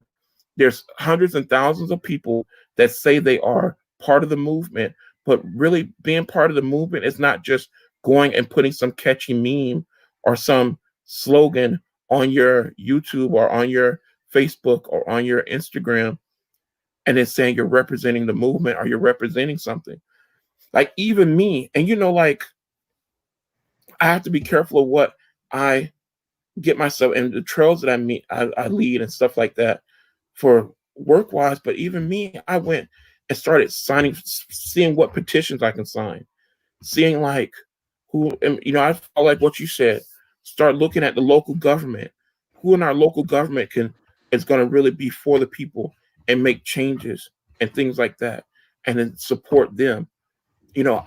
There's hundreds and thousands of people that say they are part of the movement, but really being part of the movement is not just going and putting some catchy meme or some slogan on your YouTube or on your Facebook or on your Instagram and then saying you're representing the movement or you're representing something. Like even me, and like I have to be careful of what I get myself and the trails that I lead and stuff like that for work wise. But even me, I went and started signing, seeing what petitions I can sign, seeing like who, and I felt like what you said. Start looking at the local government, who in our local government is going to really be for the people and make changes and things like that, and then support them.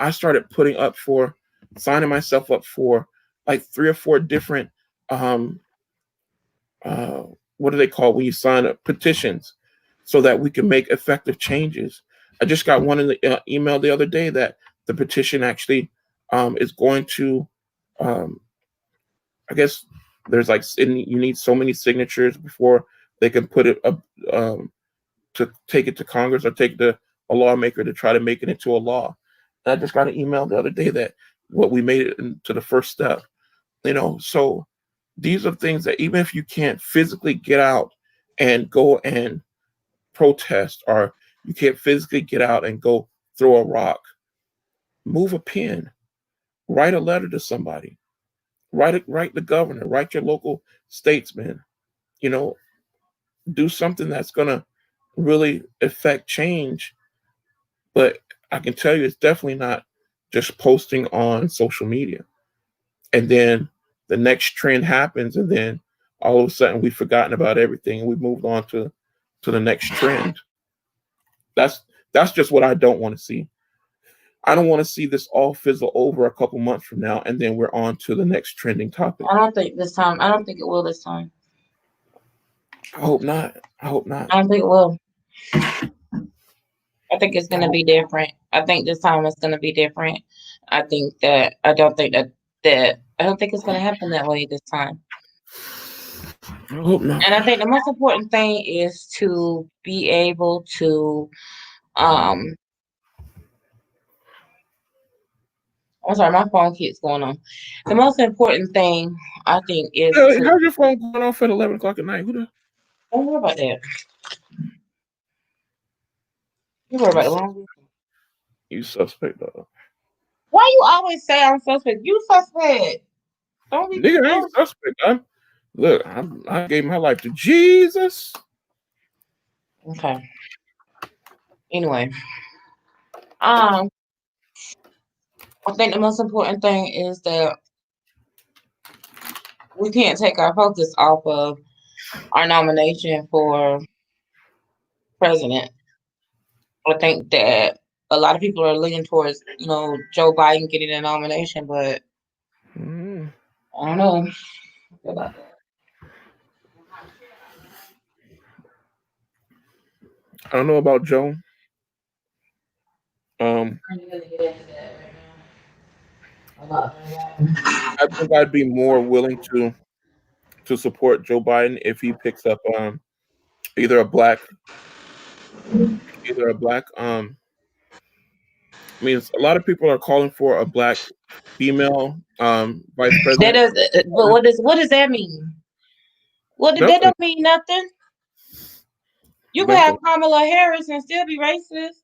I started putting up for signing myself up for like three or four different um uh what do they call when you sign up petitions so that we can make effective changes. I just got one in the email the other day that the petition actually is going to um I guess there's like you need so many signatures before they can put it up to take it to Congress or take the a lawmaker to try to make it into a law. And I just got an email the other day that what we made it into the first step. So these are things that even if you can't physically get out and go and protest, or you can't physically get out and go throw a rock, move a pen, write a letter to somebody, write the governor, write your local statesman, you know, do something that's gonna really affect change. But I can tell you it's definitely not just posting on social media. And then the next trend happens, and then all of a sudden we've forgotten about everything and we've moved on to the next trend. That's just what I don't want to see. I don't want to see this all fizzle over a couple months from now, and then we're on to the next trending topic. I don't think this time. I don't think it will this time. I hope not. I hope not. I don't think it will. I think it's I gonna hope, be different. I think this time it's gonna be different. I think that I don't think that I don't think it's gonna happen that way this time. I hope not. And I think the most important thing is to be able to um I'm sorry, my phone keeps going on. The most important thing I think is to How's your phone going off at 11 o'clock at night? Who the don't worry about that. You worry you, about the sus- wrong. you suspect dog? Why you always say I'm suspect? You suspect. Don't be Nigga, I ain't don't suspect. I gave my life to Jesus. okay. Anyway. Um I think the most important thing is that we can't take our focus off of our nomination for president. I think that a lot of people are leaning towards, Joe Biden getting a nomination, but Mm, I don't know about I don't know about Joe. Um, that. I think I'd be more willing to support Joe Biden if he picks up either a black either a black I mean, a lot of people are calling for a black female vice That president. is, but what does that mean? That Nothing, don't mean nothing. You can have nothing. Kamala Harris and still be racist.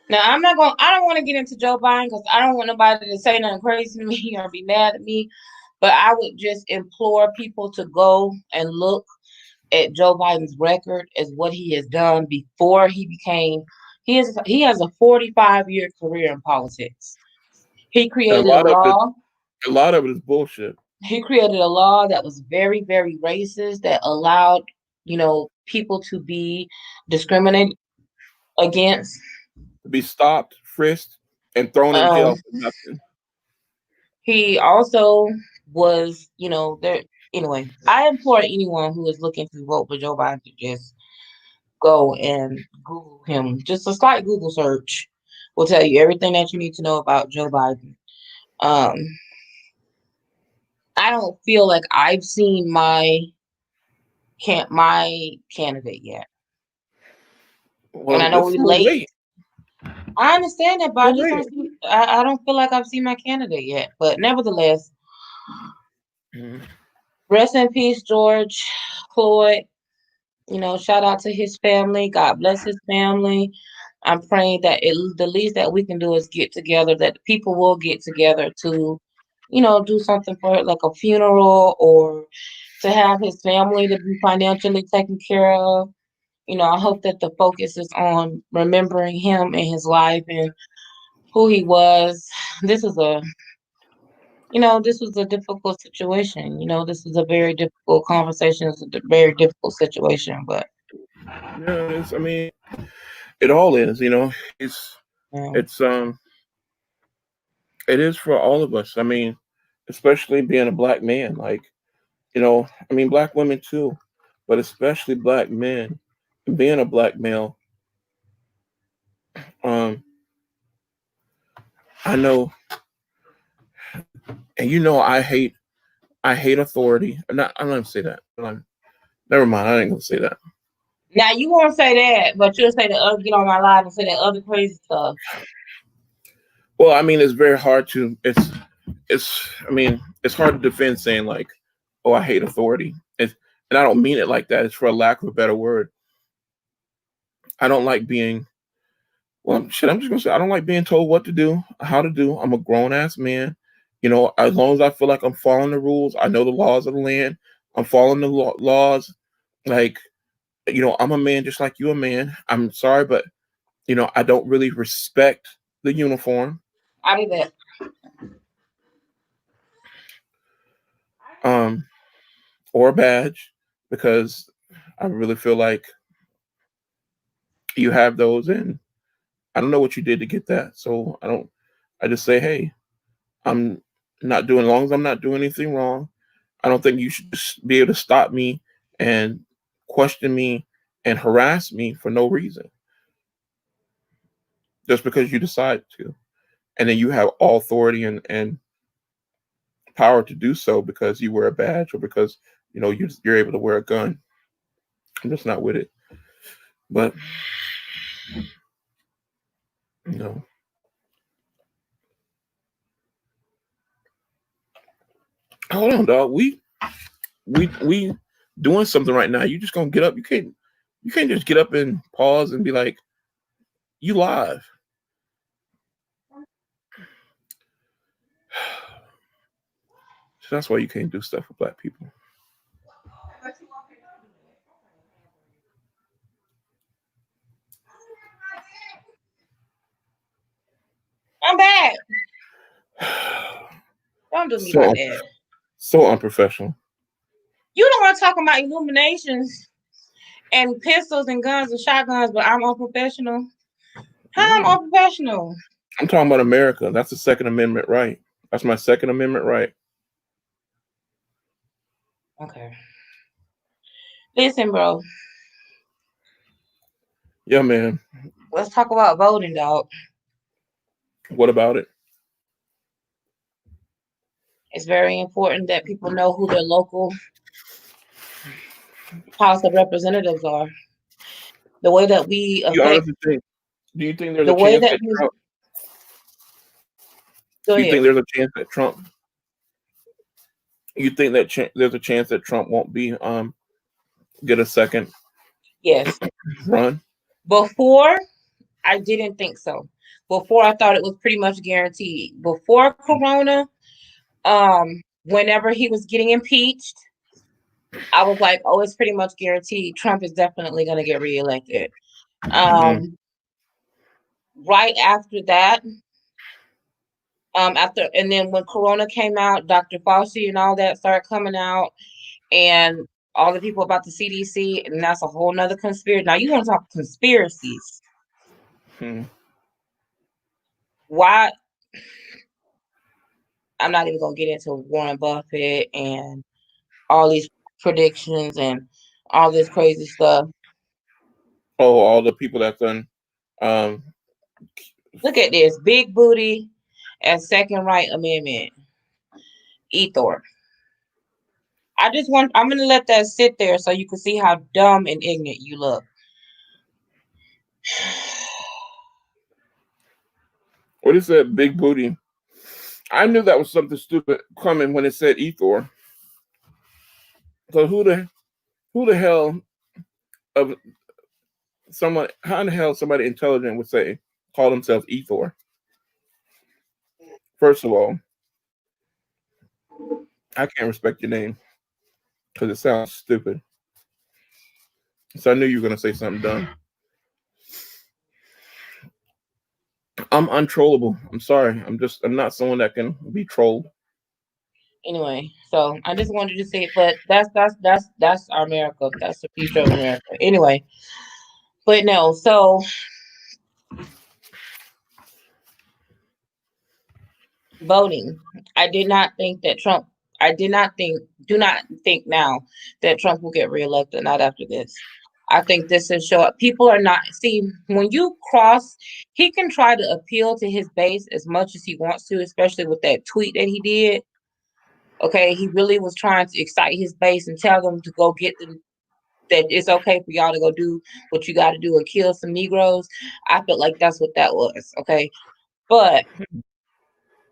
Now I'm not going. I don't want to get into Joe Biden because I don't want nobody to say nothing crazy to me or be mad at me. But I would just implore people to go and look at Joe Biden's record as what he has done before he became. He has a 45-year career in politics. He And created a law. a lot of it is bullshit. He created a law that was very, very racist that allowed, people to be discriminated against. To be stopped, frisked, and thrown in Um, jail for nothing. he also was, there. Anyway, I implore anyone who is looking to vote for Joe Biden to just go and Google him. Just a slight Google search will tell you everything that you need to know about Joe Biden. Um, I don't feel like I've seen my candidate yet, and I Well, know it's we're so late. late. I understand that, but So I just late. don't see. I don't feel like I've seen my candidate yet. But nevertheless, Mhm. rest in peace, George Floyd. Shout out to his family. God bless his family. I'm praying that the least that we can do is get together. That the people will get together to, do something for like a funeral or to have his family to be financially taken care of. I hope that the focus is on remembering him and his life and who he was. This is this was a difficult situation. This is a very difficult conversation. It's a very difficult situation, but Yeah, I mean, it all is. um, It's it is for all of us. I mean, especially being a black man. Like, I mean, black women too, but especially black men. Being a black male, um, I know, and I hate authority. I'm not gonna say that. Never mind. I ain't gonna say that. now you won't say that, but you'll say the other get on my live and say that other crazy stuff. Well, I mean, it's very hard to. I mean, it's hard to defend saying like, "Oh, I hate authority," and I don't mean it like that. It's for a lack of a better word. I don't like being. Well, shit. I'm just gonna say I don't like being told what to do, how to do. I'm a grown ass man. As long as I feel like I'm following the rules, I know the laws of the land. I'm following the laws. Like, I'm a man just like you a man. I'm sorry, but I don't really respect the uniform. I do that. Um, or a badge because I really feel like you have those and I don't know what you did to get that. So I just say, hey, I'm not doing, as long as I'm not doing anything wrong, I don't think you should just be able to stop me and question me and harass me for no reason just because you decide to. And then you have all authority and power to do so because you wear a badge or because, you're able to wear a gun. I'm just not with it. But, you know, hold on, dog. We doing something right now. You just gonna get up. You can't just get up and pause and be like, you live. So that's why you can't do stuff with black people. I'm back. Don't do me like So that. so unprofessional. You don't want to talk about illuminations and pistols and guns and shotguns, but I'm unprofessional. How I'm Yeah. unprofessional? I'm talking about America. That's the Second Amendment right. That's my Second Amendment right. Okay. Listen, bro. Yeah, man. Let's talk about voting, dog. What about it? It's very important that people know who their local House of Representatives are. The way that we You affect, honestly think? Do you think there's the a way chance that that we, Trump? go You think ahead. there's a chance that Trump? You think that there's a chance that Trump won't be get a second Yes. run? Before, I didn't think so. Before, I thought it was pretty much guaranteed. Before Corona, whenever he was getting impeached, I was like, oh, it's pretty much guaranteed. Trump is definitely going to get reelected. Mm, Um, right after that, after and then when Corona came out, Dr. Fauci and all that started coming out, and all the people about the CDC, and that's a whole nother conspiracy. Now you want to talk conspiracies? mm. Why? I'm not even gonna get into Warren Buffett and all these predictions and all this crazy stuff. Oh, all the people that's done. Um, Look at this big booty and second right amendment. Ethor. I'm gonna let that sit there so you can see how dumb and ignorant you look. what is that big booty? I knew that was something stupid coming when it said Ethor. So who the hell of someone? How in the hell somebody intelligent would say call themselves Ethor? First of all, I can't respect your name because it sounds stupid. So I knew you were gonna say something dumb. I'm untrollable. I'm sorry. I'm not someone that can be trolled. Anyway, so I just wanted to say it, but that's our America. That's the future of America. Anyway, but no, so voting. I did not think that Trump. I did not think. Do not think now that Trump will get reelected. Not after this. I think this is show up. People are not see when you cross. He can try to appeal to his base as much as he wants to, especially with that tweet that he did. Okay, he really was trying to excite his base and tell them to go get the that it's okay for y'all to go do what you got to do and kill some Negroes. I felt like that's what that was. Okay, but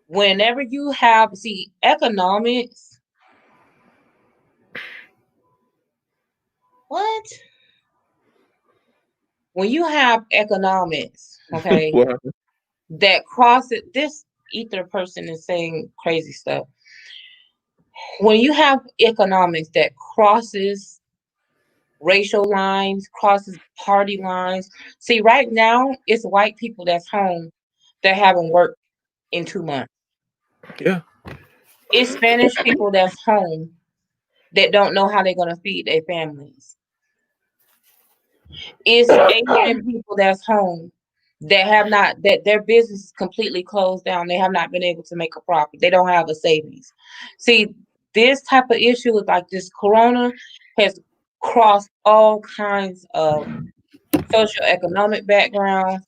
whenever you have see economics, what when you have economics, okay, What happened? that crosses this ether person is saying crazy stuff. When you have economics that crosses racial lines, crosses party lines. See, right now it's white people that's home that haven't worked in 2 months. Yeah. It's Spanish people that's home that don't know how they're gonna feed their families. It's Asian people that's home that have not that their business is completely closed down. They have not been able to make a profit. They don't have a savings. See, this type of issue with like this corona has crossed all kinds of socioeconomic background,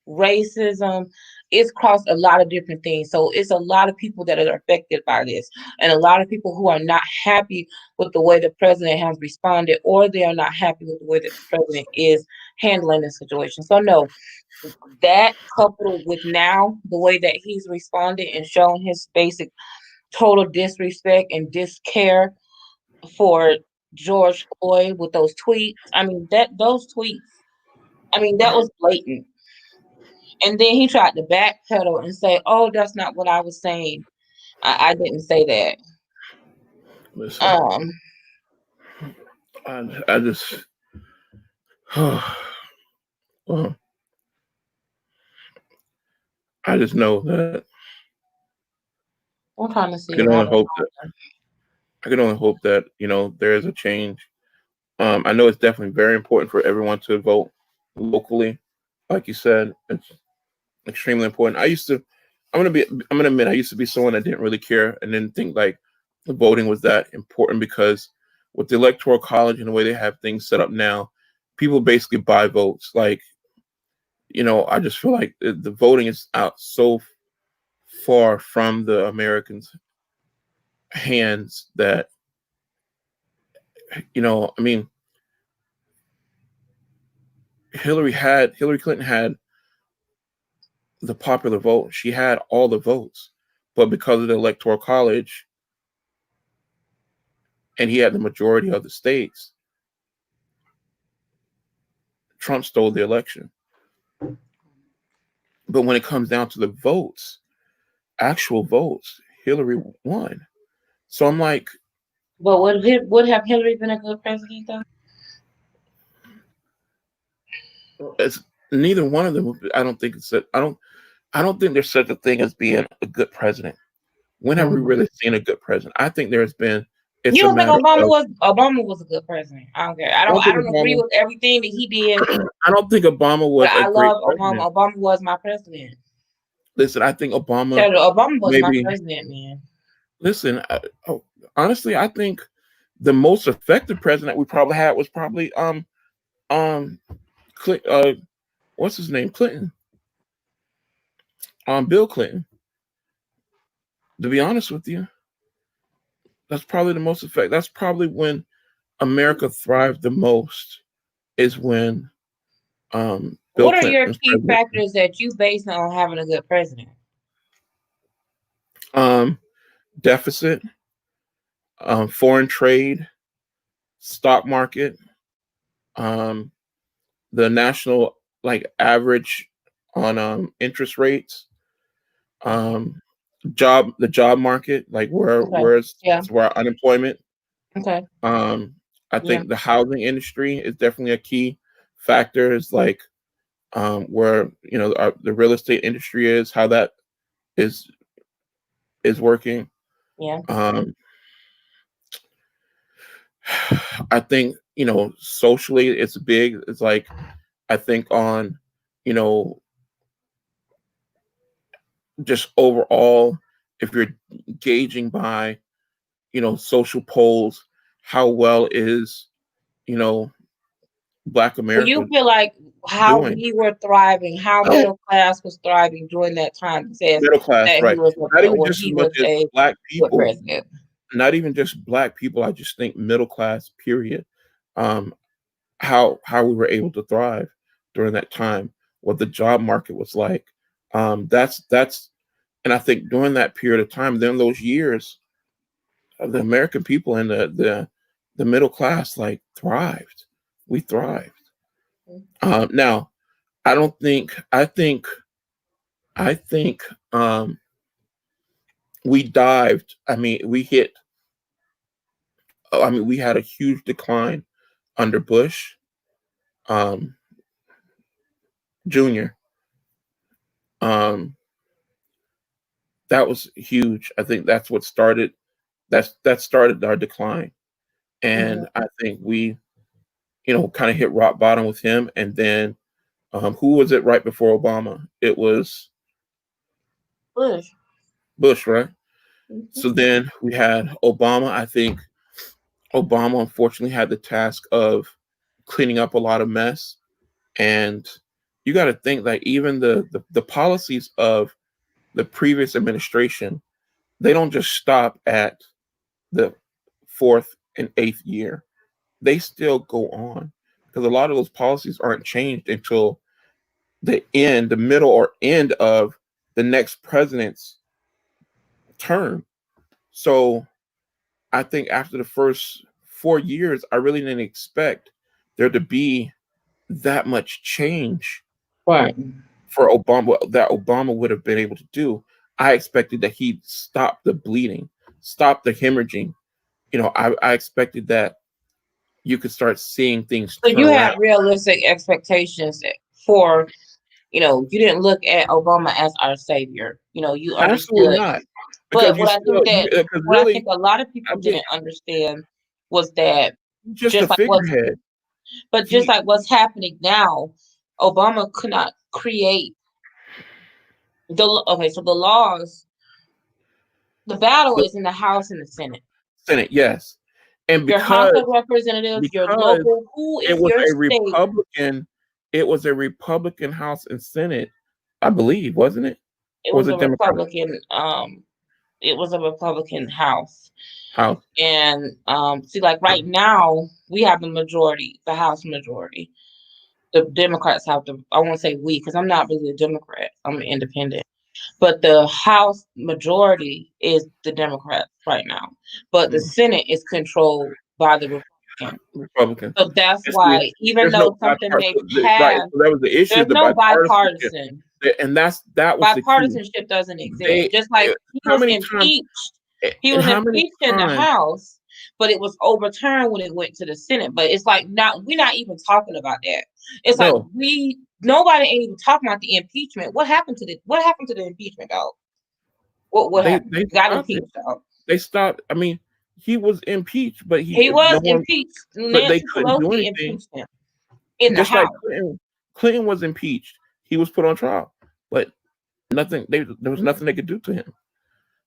racism. It's crossed a lot of different things. So it's a lot of people that are affected by this, and a lot of people who are not happy with the way the president has responded, or they are not happy with the way that the president is handling the situation. So no, that coupled with now the way that he's responded and shown his basic total disrespect and discare for George Floyd with those tweets. I mean that those tweets. I mean that was blatant. And then he tried to backpedal and say, "Oh, that's not what I was saying. I didn't say that." Listen, Um, I just, well, I just know that I'm trying to I see can what only happened. hope that there is a change. I know it's definitely very important for everyone to vote locally, like you said. It's extremely important. I'm gonna admit, I used to be someone that didn't really care and didn't think like the voting was that important because with the electoral college and the way they have things set up now, people basically buy votes. Like, I just feel like the voting is out so far from the Americans' hands that, I mean, Hillary Clinton had the popular vote. She had all the votes, but because of the electoral college, and he had the majority of the states, Trump stole the election. But when it comes down to the votes, actual votes, Hillary won. So I'm like, But would have Hillary been a good president though? it's neither one of them. I don't think it's. I don't think there's such a thing as being a good president. When have we Mhm. really seen a good president? I think there's been. You It's a don't think matter of. Obama was a good president? I don't care. I don't I think don't agree Obama. with everything that he did, I don't think Obama but was a I great love president. Obama. Obama was my president. Listen, I think Obama Obama was my maybe. president, man. Listen, honestly, I think the most effective president we probably had was probably um what's his name, Clinton, Bill Clinton. To be honest with you, that's probably the most effective. That's probably when America thrived the most. Is when Bill What are Clinton your was key president. factors that you base on having a good president? Um, Deficit, foreign trade, stock market, um, the national like average on interest rates, um, the job market, like Okay. Yeah. where unemployment. Okay. Um, I Yeah. think the housing industry is definitely a key factor. Is like where the real estate industry is, how that is is working. Yeah. Um, I think socially it's big. It's like I think on you know just overall, if you're gauging by social polls, how well is you know Black Do you America feel like how doing? we were thriving, how middle class was thriving during that time says Middle class, that right? Not even just as he much was as a Black good people, president? not even just Black people. I just think middle class, period. Um, how we were able to thrive during that time, what the job market was like. That's and I think during that period of time, during those years, the American people and the middle class like thrived. We thrived. Now, I don't think. I think we dived. I mean, we hit. I mean, we had a huge decline under Bush um, Jr. Um, that was huge. I think that's what started. That started our decline, Mhm. and I think we, kind of hit rock bottom with him. And then, who was it right before Obama? It was Bush. Bush, right? Mhm. So then we had Obama. I think Obama unfortunately had the task of cleaning up a lot of mess. And you got to think that even the policies of the previous administration, they don't just stop at the fourth and eighth year. They still go on because a lot of those policies aren't changed until the middle or end of the next president's term. So I think after the first 4 years, I really didn't expect there to be that much change Right. for Obama that Obama would have been able to do. I expected that he'd stop the bleeding, stop the hemorrhaging. I expected that you could start seeing things So turn you around. had realistic expectations for, you didn't look at Obama as our savior. You Absolutely understood. not, But because you still because what I think really, a lot of I people mean, didn't understand was that just a just like what's figurehead. but just He like what's happening now, Obama could not create okay, so the laws, the battle the is in the House and the Senate. Senate, yes, and Your House of Representatives, your because local, who it in was your a state, Republican, it was a Republican House and Senate, I believe, wasn't it? it Or was was it a Democratic Republican, it was a Republican House. House? And see, like right now, we have the majority, the House majority. the Democrats have to. I won't say we because I'm not really a Democrat. I'm an independent. But the House majority is the Democrats right now. But the Mm, Senate is controlled by the Republicans. Republicans. So that's And see, why, even there's no though something may bipartisan. Right. pass, So that was the issue, there's the no bipartisanship, bipartisan. and that was the key. Bipartisanship doesn't exist. They Just like how many times he and was how many impeached in the times House, but it was overturned when it went to the Senate. But it's like not we're not even talking about that. It's like no we nobody ain't even talking about the impeachment. What happened to the impeachment, dog? What happened? they Got stopped it. impeached, dog. They stopped. I mean, he was impeached, but he He was no one, impeached. but they Nancy couldn't do Pelosi anything. impeached him in the Just like House. Clinton was impeached. He was put on trial, but nothing. There was nothing they could do to him.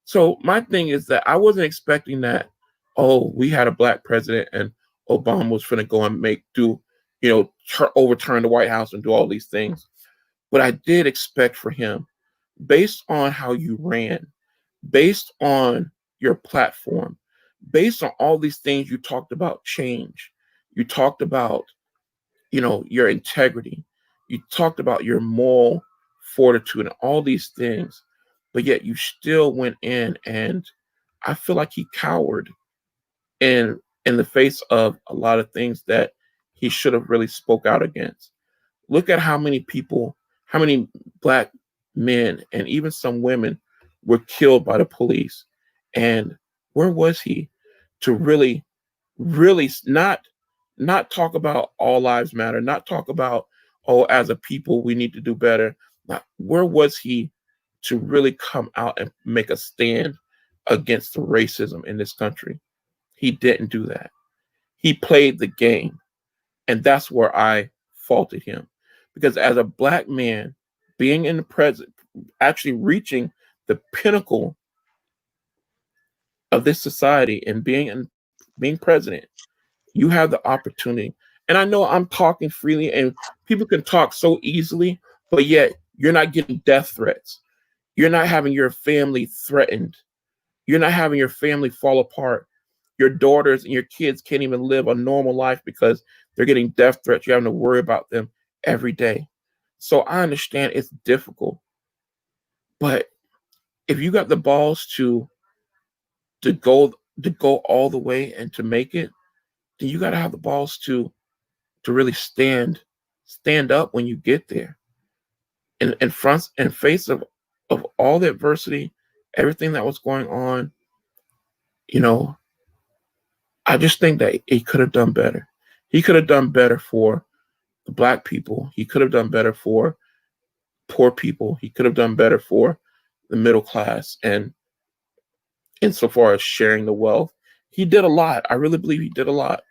So my thing is that I wasn't expecting that. Oh, we had a black president, and Obama was going to go and overturn the White House and do all these things. But I did expect for him, based on how you ran, based on your platform, based on all these things you talked about change, you talked about, your integrity, you talked about your moral fortitude and all these things, but yet you still went in and I feel like he cowered in the face of a lot of things that he should have really spoke out against. Look at how many people, how many black men and even some women were killed by the police. And where was he to really not talk about all lives matter, not talk about, oh, as a people we need to do better. Where was he to really come out and make a stand against the racism in this country? He didn't do that. He played the game. And that's where I faulted him. Because as a black man, being in the present, actually reaching the pinnacle of this society and being president, you have the opportunity. And I know I'm talking freely and people can talk so easily, but yet you're not getting death threats. You're not having your family threatened. You're not having your family fall apart. Your daughters and your kids can't even live a normal life because they're getting death threats. You're having to worry about them every day. So I understand it's difficult, but if you got the balls to go to go all the way and to make it, then you got to have the balls to really stand up when you get there. In front in face of all the adversity, everything that was going on, you know, I just think that he could have done better. He could have done better for the black people. He could have done better for poor people. He could have done better for the middle class. And insofar as sharing the wealth, he did a lot. I really believe he did a lot.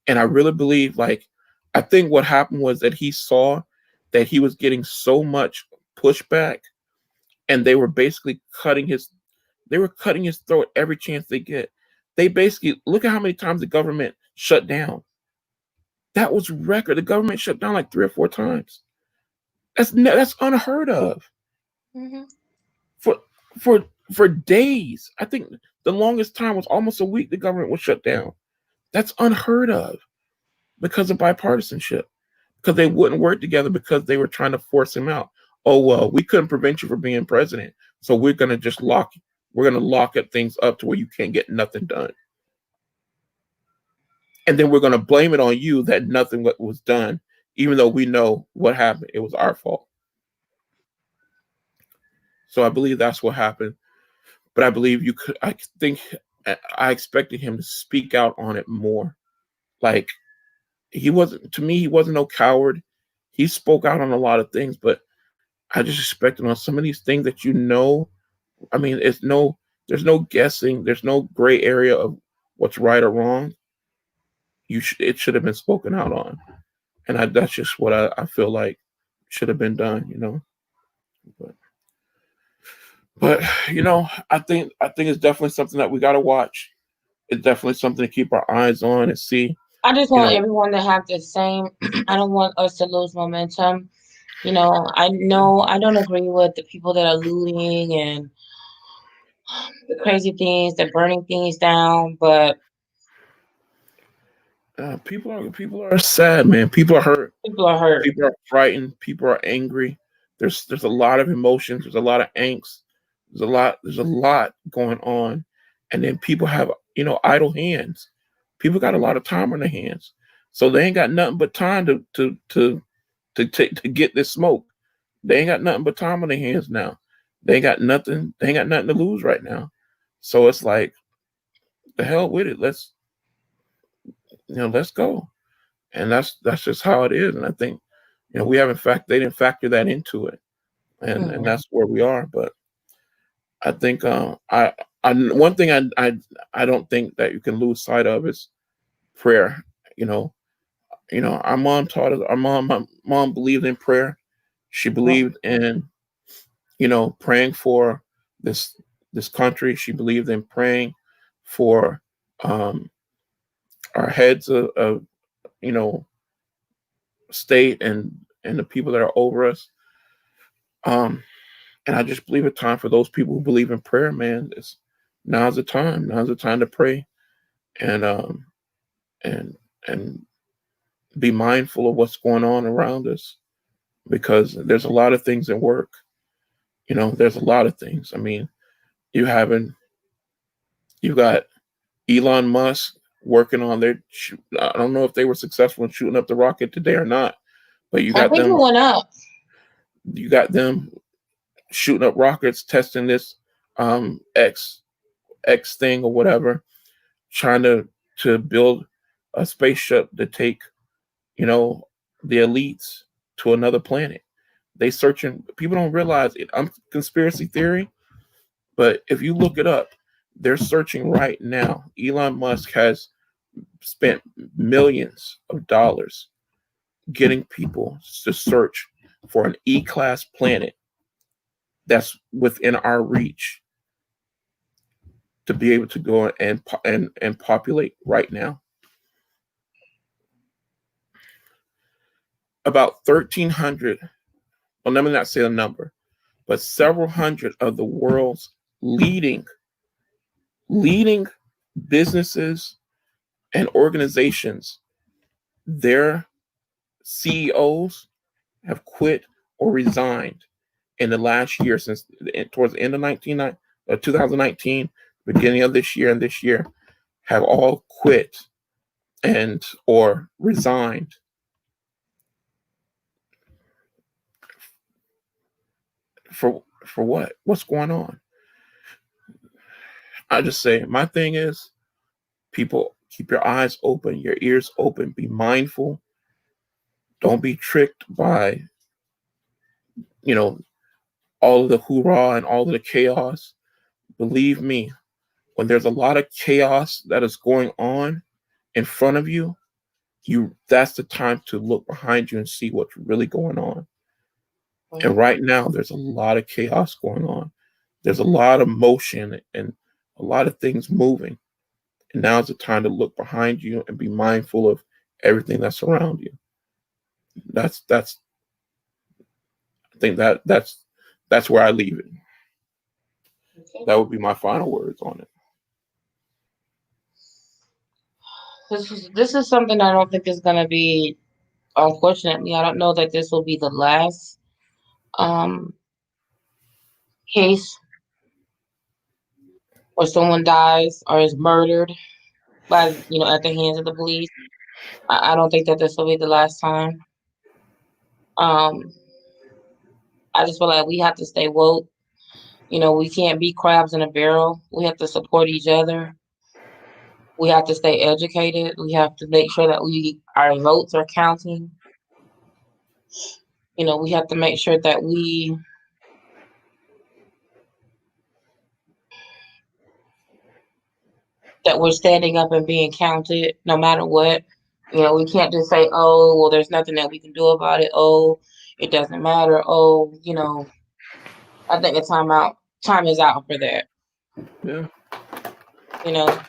And I really believe, like, I think what happened was that he saw that he was getting so much pushback and they were cutting his throat every chance they get. They basically look at how many times the government shut down. That was record. The government shut down like 3 or 4 times. That's unheard of Hmm. for for for days. I think the longest time was almost a week. The government was shut down. That's unheard of because of bipartisanship. Because they wouldn't work together because they were trying to force him out. Oh well, we couldn't prevent you from being president, so we're gonna lock up things up to where you can't get nothing done, and then we're gonna blame it on you that nothing was done, even though we know what happened. It was our fault. So I believe that's what happened. But I believe you could. I think I expected him to speak out on it more. Like he wasn't. To me, he wasn't no coward. He spoke out on a lot of things, but I just expected on some of these things that I mean, there's no guessing. There's no gray area of what's right or wrong. It should have been spoken out on, and that's just what I feel like should have been done. But but I think it's definitely something that we got to watch. It's definitely something to keep our eyes on and see. I just You want know, everyone to have the same. I don't want us to lose momentum. I know I don't agree with the people that are looting and the crazy things, that burning things down, but People are sad, man. People are hurt. People are hurt. People are frightened. People are angry. There's a lot of emotions. There's a lot of angst. There's a lot going on, and then people have idle hands. People got a lot of time on their hands, so they ain't got nothing but time to get this smoke. They ain't got nothing but time on their hands now. They ain't got nothing. They ain't got nothing to lose right now. So it's like the hell with it. Let's go. And that's just how it is. And I think we haven't they didn't factor that into it, and Mm. that's where we are. But I think one thing I don't think that you can lose sight of is prayer. You know, our mom taught us. My mom believed in prayer. She believed in praying for this this country. She believed in praying for um, our heads of you know state and the people that are over us. Um, and I just believe it's time for those people who believe in prayer, man. Now's the time. Now's the time to pray and and and be mindful of what's going on around us because there's a lot of things at work. There's a lot of things. I mean, you having you got Elon Musk working on I don't know if they were successful in shooting up the rocket today or not, but I think it went up. you got them shooting up rockets, testing this X thing or whatever, trying to build a spaceship to take you know the elites to another planet. They searching. People don't realize it. I'm conspiracy theory, but if you look it up, they're searching right now. Elon Musk has spent millions of dollars getting people to search for an E-class planet that's within our reach to be able to go and populate right now. About 1,300, well, let me not say a number, but several hundred of the world's leading businesses and organizations, their CEOs have quit or resigned in the last year since towards the end of 2019, beginning of this year and this year, have all quit and or resigned for what? What's going on? I just say my thing is people keep your eyes open, your ears open, be mindful. Don't be tricked by, you know, all of the hoorah and all of the chaos. Believe me, when there's a lot of chaos that is going on in front of you, that's the time to look behind you and see what's really going on. And right now, there's a lot of chaos going on. There's a lot of motion and a lot of things moving. And now's the time to look behind you and be mindful of everything that's around you. That's I think that's where I leave it. That would be my final words on it. This is something I don't think is gonna be. Unfortunately, I don't know that this will be the last um case where someone dies or is murdered by at the hands of the police. I don't think that this will be the last time. Um, I just feel like we have to stay woke. We can't be crabs in a barrel. We have to support each other. We have to stay educated. We have to make sure that our votes are counting. We have to make sure that we're standing up and being counted no matter what. We can't just say, "Oh, well, there's nothing that we can do about it. Oh, it doesn't matter. Oh, I think time is out for that. Yeah, You know.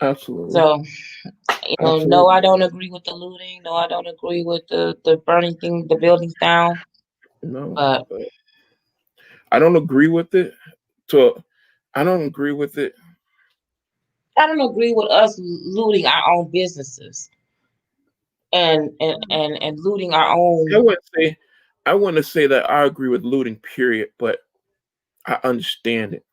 absolutely, So, no, I absolutely. don't agree with the looting. No, I don't agree with the burning the buildings down. No, But I don't agree with it. To I don't agree with it. I don't agree with us looting our own businesses. and looting our I own. wouldn't say I wouldn't say that I agree with looting, period, but I understand it.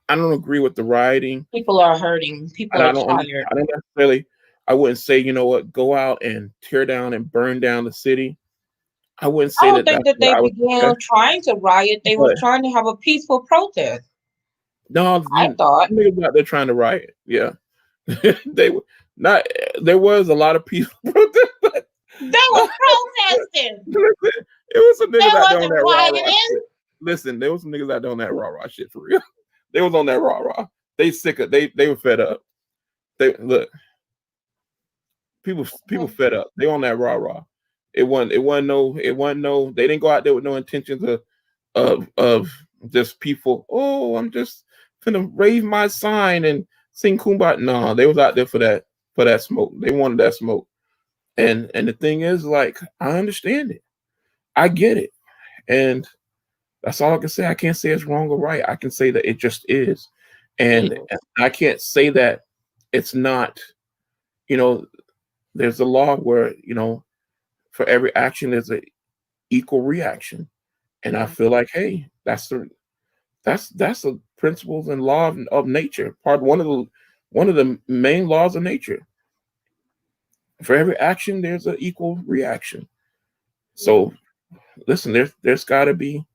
I don't agree with the rioting, People are hurting. People and are tired. I don't necessarily. I wouldn't say, you know what, go out and tear down and burn down the city. I wouldn't I say don't that think that's that what they I would began suggest. trying to riot. They was But trying to have a peaceful protest. no, I thought some niggas out there trying to riot. Yeah, they were not. There was a lot of people protest, but they was protesting. listen, it was some They niggas out there on wasn't that rah rah rioting. shit. Listen, there was some niggas out there on that rah rah shit for real. They was on that rah rah. They sick of they were fed up. They look people fed up. They on that rah rah. It wasn't no they didn't go out there with no intentions of just people. Oh, I'm just gonna raise my sign and sing kumbaya. No, they was out there for that smoke. They wanted that smoke. And the thing is, like, I understand it. I get it. And that's all I can say. I can't say it's wrong or right. I can say that it just is. And It I can't say that it's not, you know, there's a law where, for every action there's a equal reaction. And I is. feel like, hey, that's the principles and law of nature. One of the main laws of nature. For every action, there's an equal reaction. Yeah. So listen, there's gotta be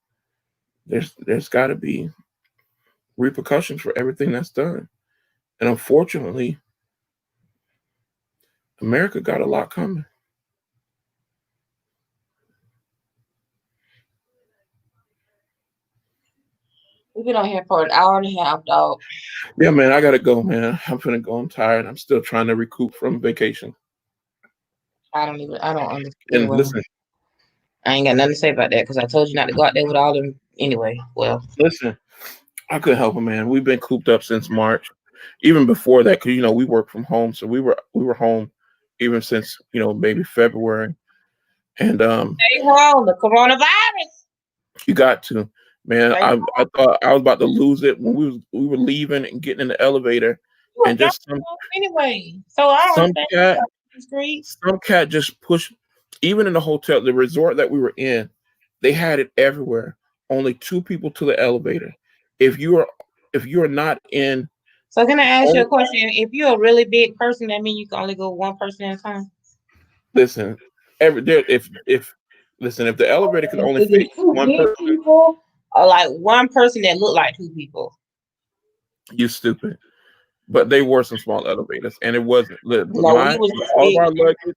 repercussions for everything that's done. And unfortunately, America got a lot coming. We've been on here for an hour and a half, dog. Yeah, man, I gotta go, man. I'm finna go. I'm tired. I'm still trying to recoup from vacation. I don't understand. And Anyway, listen, I ain't got nothing to say about that because I told you not to go out there with all them. Anyway, well, listen, I couldn't help it, man. We've been cooped up since March, even before that, because we work from home, so we were home even since maybe February. And stay home. The coronavirus. you got to, man. Stay I home. thought I was about to lose it when we were leaving and getting in the elevator, You was and driving just home anyway, so I don't some understand. cat The street. some cat just pushed. Even in the hotel, the resort that we were in, they had it everywhere. Only two people to the elevator. If you are if you are not in, So can I ask you oh, a question? If you're a really big person, that means you can only go one person at a time. listen, every there if listen, if the elevator could only Is it fit two one big person, people or like one person that look like two people? you stupid. But they were some small elevators, and it wasn't with No, we was with just all of big. our luggage,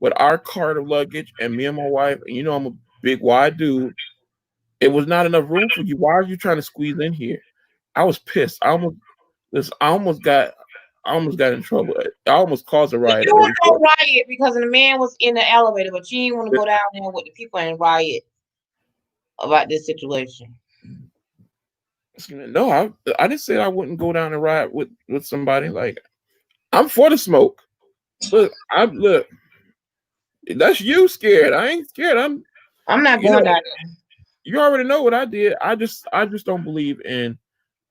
with our cart of luggage, and me and my wife. And I'm a big wide dude. It was not enough room for you. Why are you trying to squeeze in here? I was pissed. This, I almost got in trouble. I almost caused a So riot you at the was resort. gonna riot because the man was in the elevator, but you didn't want to go down there with the people and riot about this situation. No, I didn't say I wouldn't go down and riot with somebody. Like, I'm for the smoke. Look. That's you scared. I ain't scared. I'm not You going know. down there. You already know what I did. I just don't believe in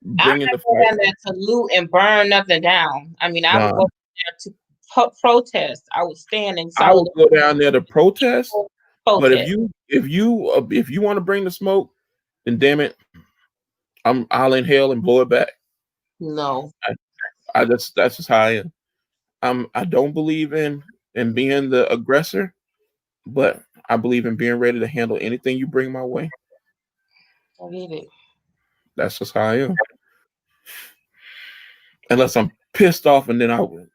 I'm bringing the not going fight. down there to loot and burn nothing down. I mean, I would Nah, go there to protest. I would stand in I would solidarity go down there to protest. with But protest. if you want to bring the smoke, then damn it, I'll inhale and blow it back. No, I, I just That's just how I am. I don't believe in being the aggressor, but I believe in being ready to handle anything you bring my way. I get it. That's just how I am. Unless I'm pissed off, and then I will.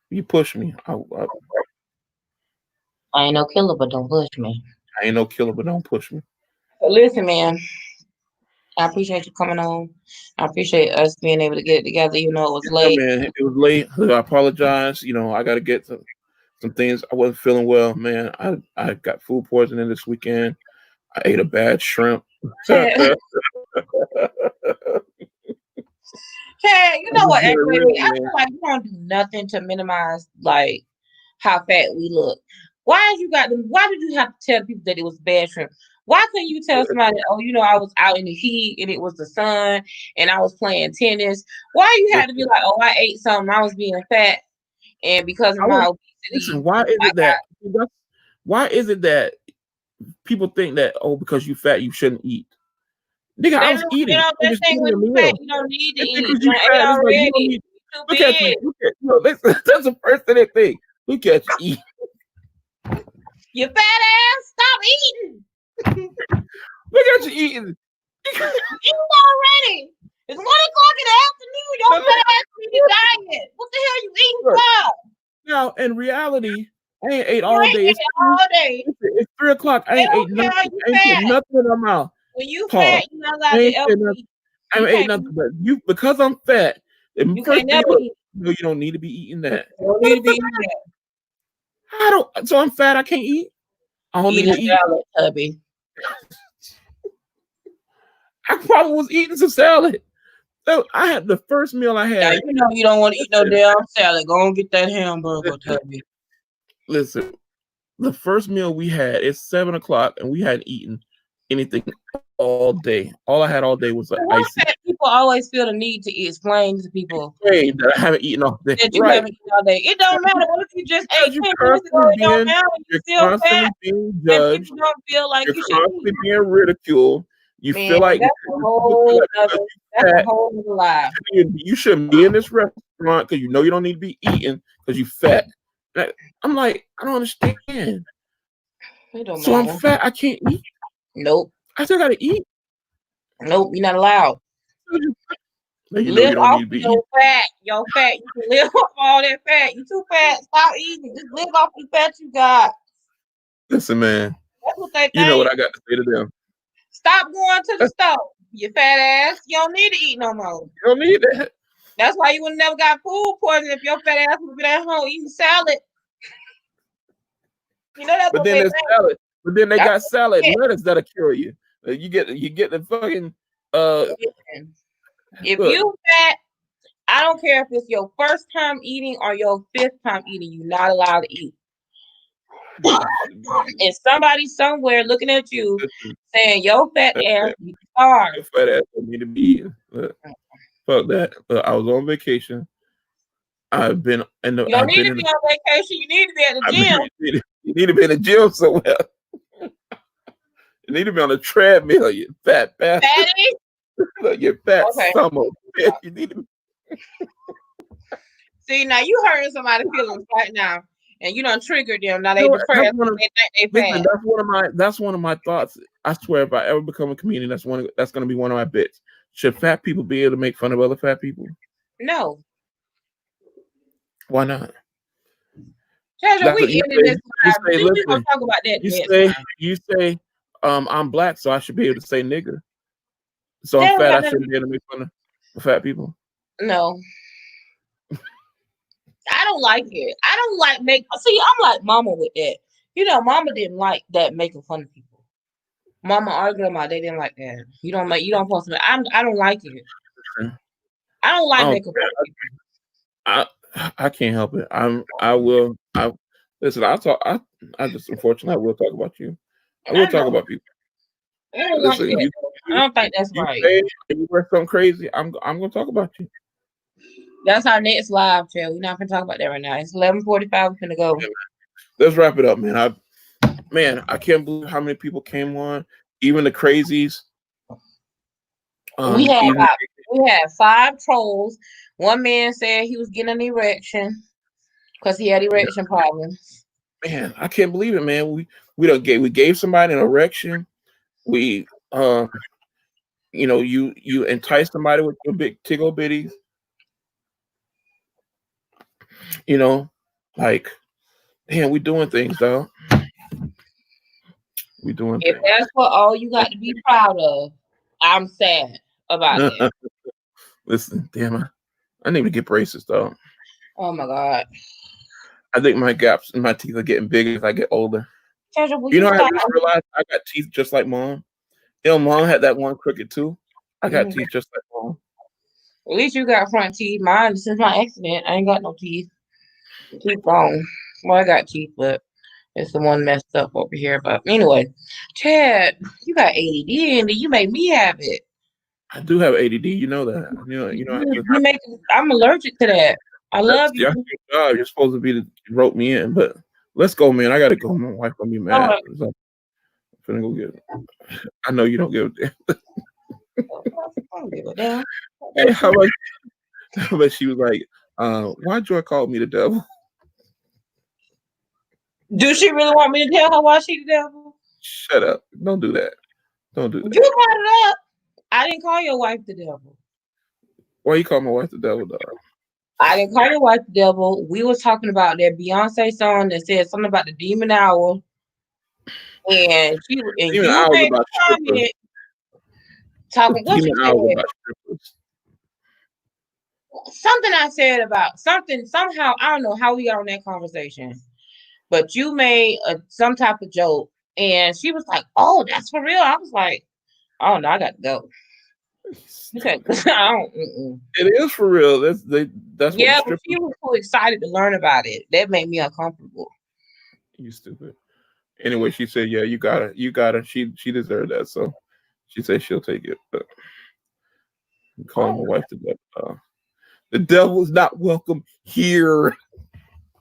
You push me. I ain't no killer, but don't push me. I ain't no killer, but don't push me. But listen, man, I appreciate you coming on. I appreciate us being able to get it together, even though it was Yeah, late. man, it was late. I apologize. I got to get some things. I wasn't feeling well, man. I got food poisoning this weekend. I ate a bad shrimp. Chad, Chad, you I'm know just what being aggravated real, me? I man. feel like you don't do nothing to minimize how fat we look. Why did you have to tell people that it was bad shrimp? Why couldn't you tell somebody, oh, I was out in the heat and it was the sun and I was playing tennis? Why you had to be like, oh, I ate something, I was being fat, and because of I my was obesity, listen. Why is I it that? Why is it that people think that because you fat you shouldn't eat? Nigga, I was eating. I was they just think eating when a you fat, meal. you don't need to It's eat. because You you don't ate fat. It's like you don't already. need. You too Look at you. big. That's the first thing they think. Look at you eat. You fat ass, stop eating. Look at you eating. You eating already. It's 1 o'clock in the afternoon. Your fat ass need to diet. What the hell you eating for? Now, in reality, I ain't ate You all ain't day. eating all day. It's 3 o'clock. I They ain't ate don't nothing. care you I ain't put fat. nothing in my mouth. When you Pause. fat, you're not I allowed to ain't ever said nothing. eat. I You ain't ate can't. nothing. But because I'm fat, the You first can't thing never eat. you don't need to be eating that. You don't need to be eating that. I don't. So I'm fat. I can't eat. I don't Eat need a to eat. salad, hubby. I probably was eating some salad. So I had the first meal I Now had. you know you don't want to eat no damn salad. Go and get that hamburger, hubby. Listen, the first meal we had, it's 7 o'clock, and we hadn't eaten anything all day. All I had all day was an Why icy fat people always feel the need to explain to people cream that I haven't eaten all day. that you Right. haven't eaten all day? It don't matter. What if you just ate Because you're 10 minutes ago? constantly It don't being matter. You you're still constantly fat, being and judged. people don't feel like You're you should eat. constantly being ridiculed. You Man, feel like that's a whole other. That's a whole other lie. you shouldn't be in this restaurant because you know you don't need to be eating because you fat. I'm like, I don't understand. It don't So I'm matter. fat. I can't eat. Nope. I still gotta eat. Nope. You're not allowed. Now you know Live you don't need off to be eating. your fat. Your fat. You can live off all that fat. You too fat. Stop eating. Just live off the fat you got. Listen, man. That's what they You know what think. I got to say to them. Stop going to the store. You fat ass. You don't need to eat no more. You don't need that. That's why you would never got food poisoning if your fat ass would be at home eating salad. You know that's But what then they there's think. salad. But then they That's got salad it. lettuce that'll kill you. You get the fucking If look. you fat, I don't care if it's your first time eating or your 5th time eating, you're not allowed to eat. And somebody somewhere looking at you saying your fat ass you starve. Your fat ass don't need to be eating. Look, fuck that. I was on vacation. I've been in the. You don't I've need been to in be the. on vacation. You need to be at the gym. You need to be in the gym somewhere. You need to be on a treadmill. You fat bastard. Fatty? You fat Okay. summer. You need to. See, now you hurting somebody's feelings right now. And you done triggered them. Now they You know, depressed. They think they fat. that's one of my thoughts. I swear, if I ever become a comedian, that's going to be one of my bits. Should fat people be able to make fun of other fat people? No. Why not? Treasure, we You ended this live. say, We listen, gonna talk about that next time. you say, I'm black, so I should be able to say nigger. So They I'm don't fat, got I shouldn't be able to make fun of fat people. No. I don't like it. I don't like I'm like mama with that. You know, mama didn't like that making fun of people. Mama or grandma, they didn't like that. You don't post it. I don't like it. I don't like making fun of people. I can't help it. I listen, I just unfortunately I will talk about you. I will talk about people. Listen, I don't think that's right. You wear something crazy, I'm gonna talk about you. That's our next live, Chill. We're not gonna talk about that right now. It's 11:45. We're gonna go. Let's wrap it up, man. I can't believe how many people came on, even the crazies. We had 5 trolls. One man said he was getting an erection because he had erection problems. Man, I can't believe it, man. We gave somebody an erection. We you entice somebody with your big tickle bitties. You know, like, damn, we doing things, though. We doing If things. that's what all you got to be proud of, I'm sad about it. Listen, damn, I need to get braces, though. Oh my God. I think my gaps in my teeth are getting bigger as I get older. Treasure, I just realized I got teeth just like mom. You know, mom had that one crooked too. I got teeth just like mom. At least you got front teeth. Mine, since my accident, I ain't got no teeth. Teeth gone. Well, I got teeth, but It's the one messed up over here. But anyway, Chad, you got ADD and you made me have it. I do have ADD. You know that. I have to. You make I'm allergic to that. I love you. That's your job. You're supposed to be the you wrote me in, but let's go, man. I gotta go. My wife gonna be mad. Oh, So I'm finna go get it. I know you don't give a damn. I don't give a damn. Hey, how about but she was like, why Joy called me the devil? Do she really want me to tell her why she the devil? Shut up. Don't do that. Don't do You that. brought it up. I didn't call your wife the devil. Why you call my wife the devil, dog? I didn't call your wife the devil. We was talking about that Beyonce song that said something about the demon hour, and Demon you hours made about a strippers. comment talking what you Demon hours said. about strippers. Something I said about something somehow I don't know how we got on that conversation, but you made some type of joke, and she was like, "Oh, that's for real." I was like, "Oh no, I got to go." Okay, I don't. It is for real. That's what the Yeah, but strippers. she was so excited to learn about it. That made me uncomfortable. You stupid. Anyway, she said, "Yeah, you got it. You got it. She deserved that." So she said she'll take it. But I'm calling my Oh, wife the devil. The devil is not welcome here.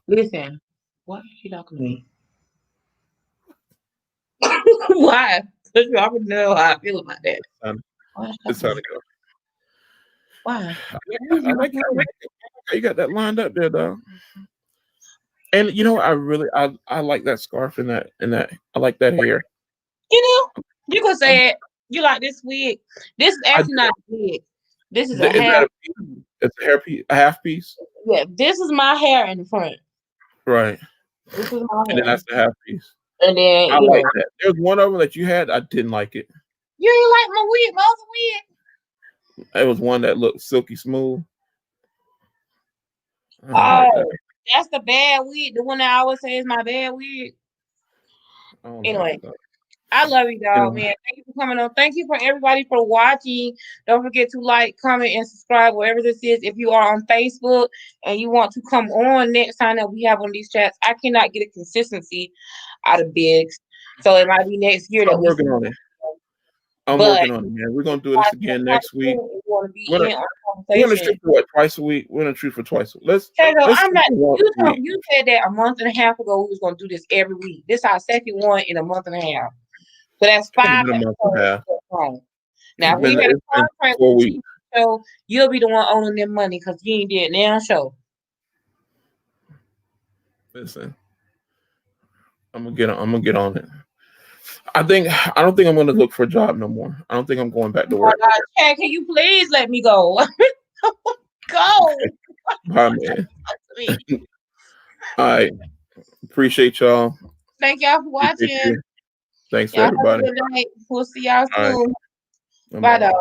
listen, why is she talking to me? Why? Because you already know how I feel about that. Why is she It's talking time to to me? go. Why? I like how you got that lined up there, though. And I like that scarf and that I like that hair. You know, you could say it. You like this wig. This is I actually not a wig. This is a is hair. that it's a hair piece, a half piece, Yeah, this is my hair in the front. right? This is my And then hair. that's the half piece. And then, I like that. There's one of them that you had. I didn't like it. you ain't like my wig, my other wig. It was one that looked silky smooth. I don't like that. Oh, that's the bad wig. The one that I always say is my bad wig. I don't like Anyway, that. I love you, dog, Anyway, man. Thank you for coming on. Thank you for everybody for watching. Don't forget to like, comment, and subscribe wherever this is. If you are on Facebook and you want to come on next time that we have on these chats, I cannot get a consistency out of Biggs. So it might be next year that I'm we working see. on it. I'm But working on it, man. We're gonna do this again next week. you want to be We're gonna, in on the we're gonna conversation. shoot for what, twice a week. We're gonna shoot for twice. Let's Taylor, let's I'm shoot not. for once a week. You said that a month and a half ago we was gonna do this every week. This is our second one in a month and a half. So that's It's 5 been a month and a half. episodes. Now, It's if we been had a it's been contract with 4 the weeks. TV show, you'll be the one owning them money because you ain't did now show. Listen, I'm gonna get on it. I don't think I'm gonna look for a job no more. I don't think I'm going back to Oh my work. God, Chad, can you please let me go? Go. Bye, man. Please. All right. Appreciate y'all. Thank y'all for Appreciate watching. you. Thanks to Y'all have a everybody. good night. We'll see y'all All right. soon. I'm Bye, out. dog.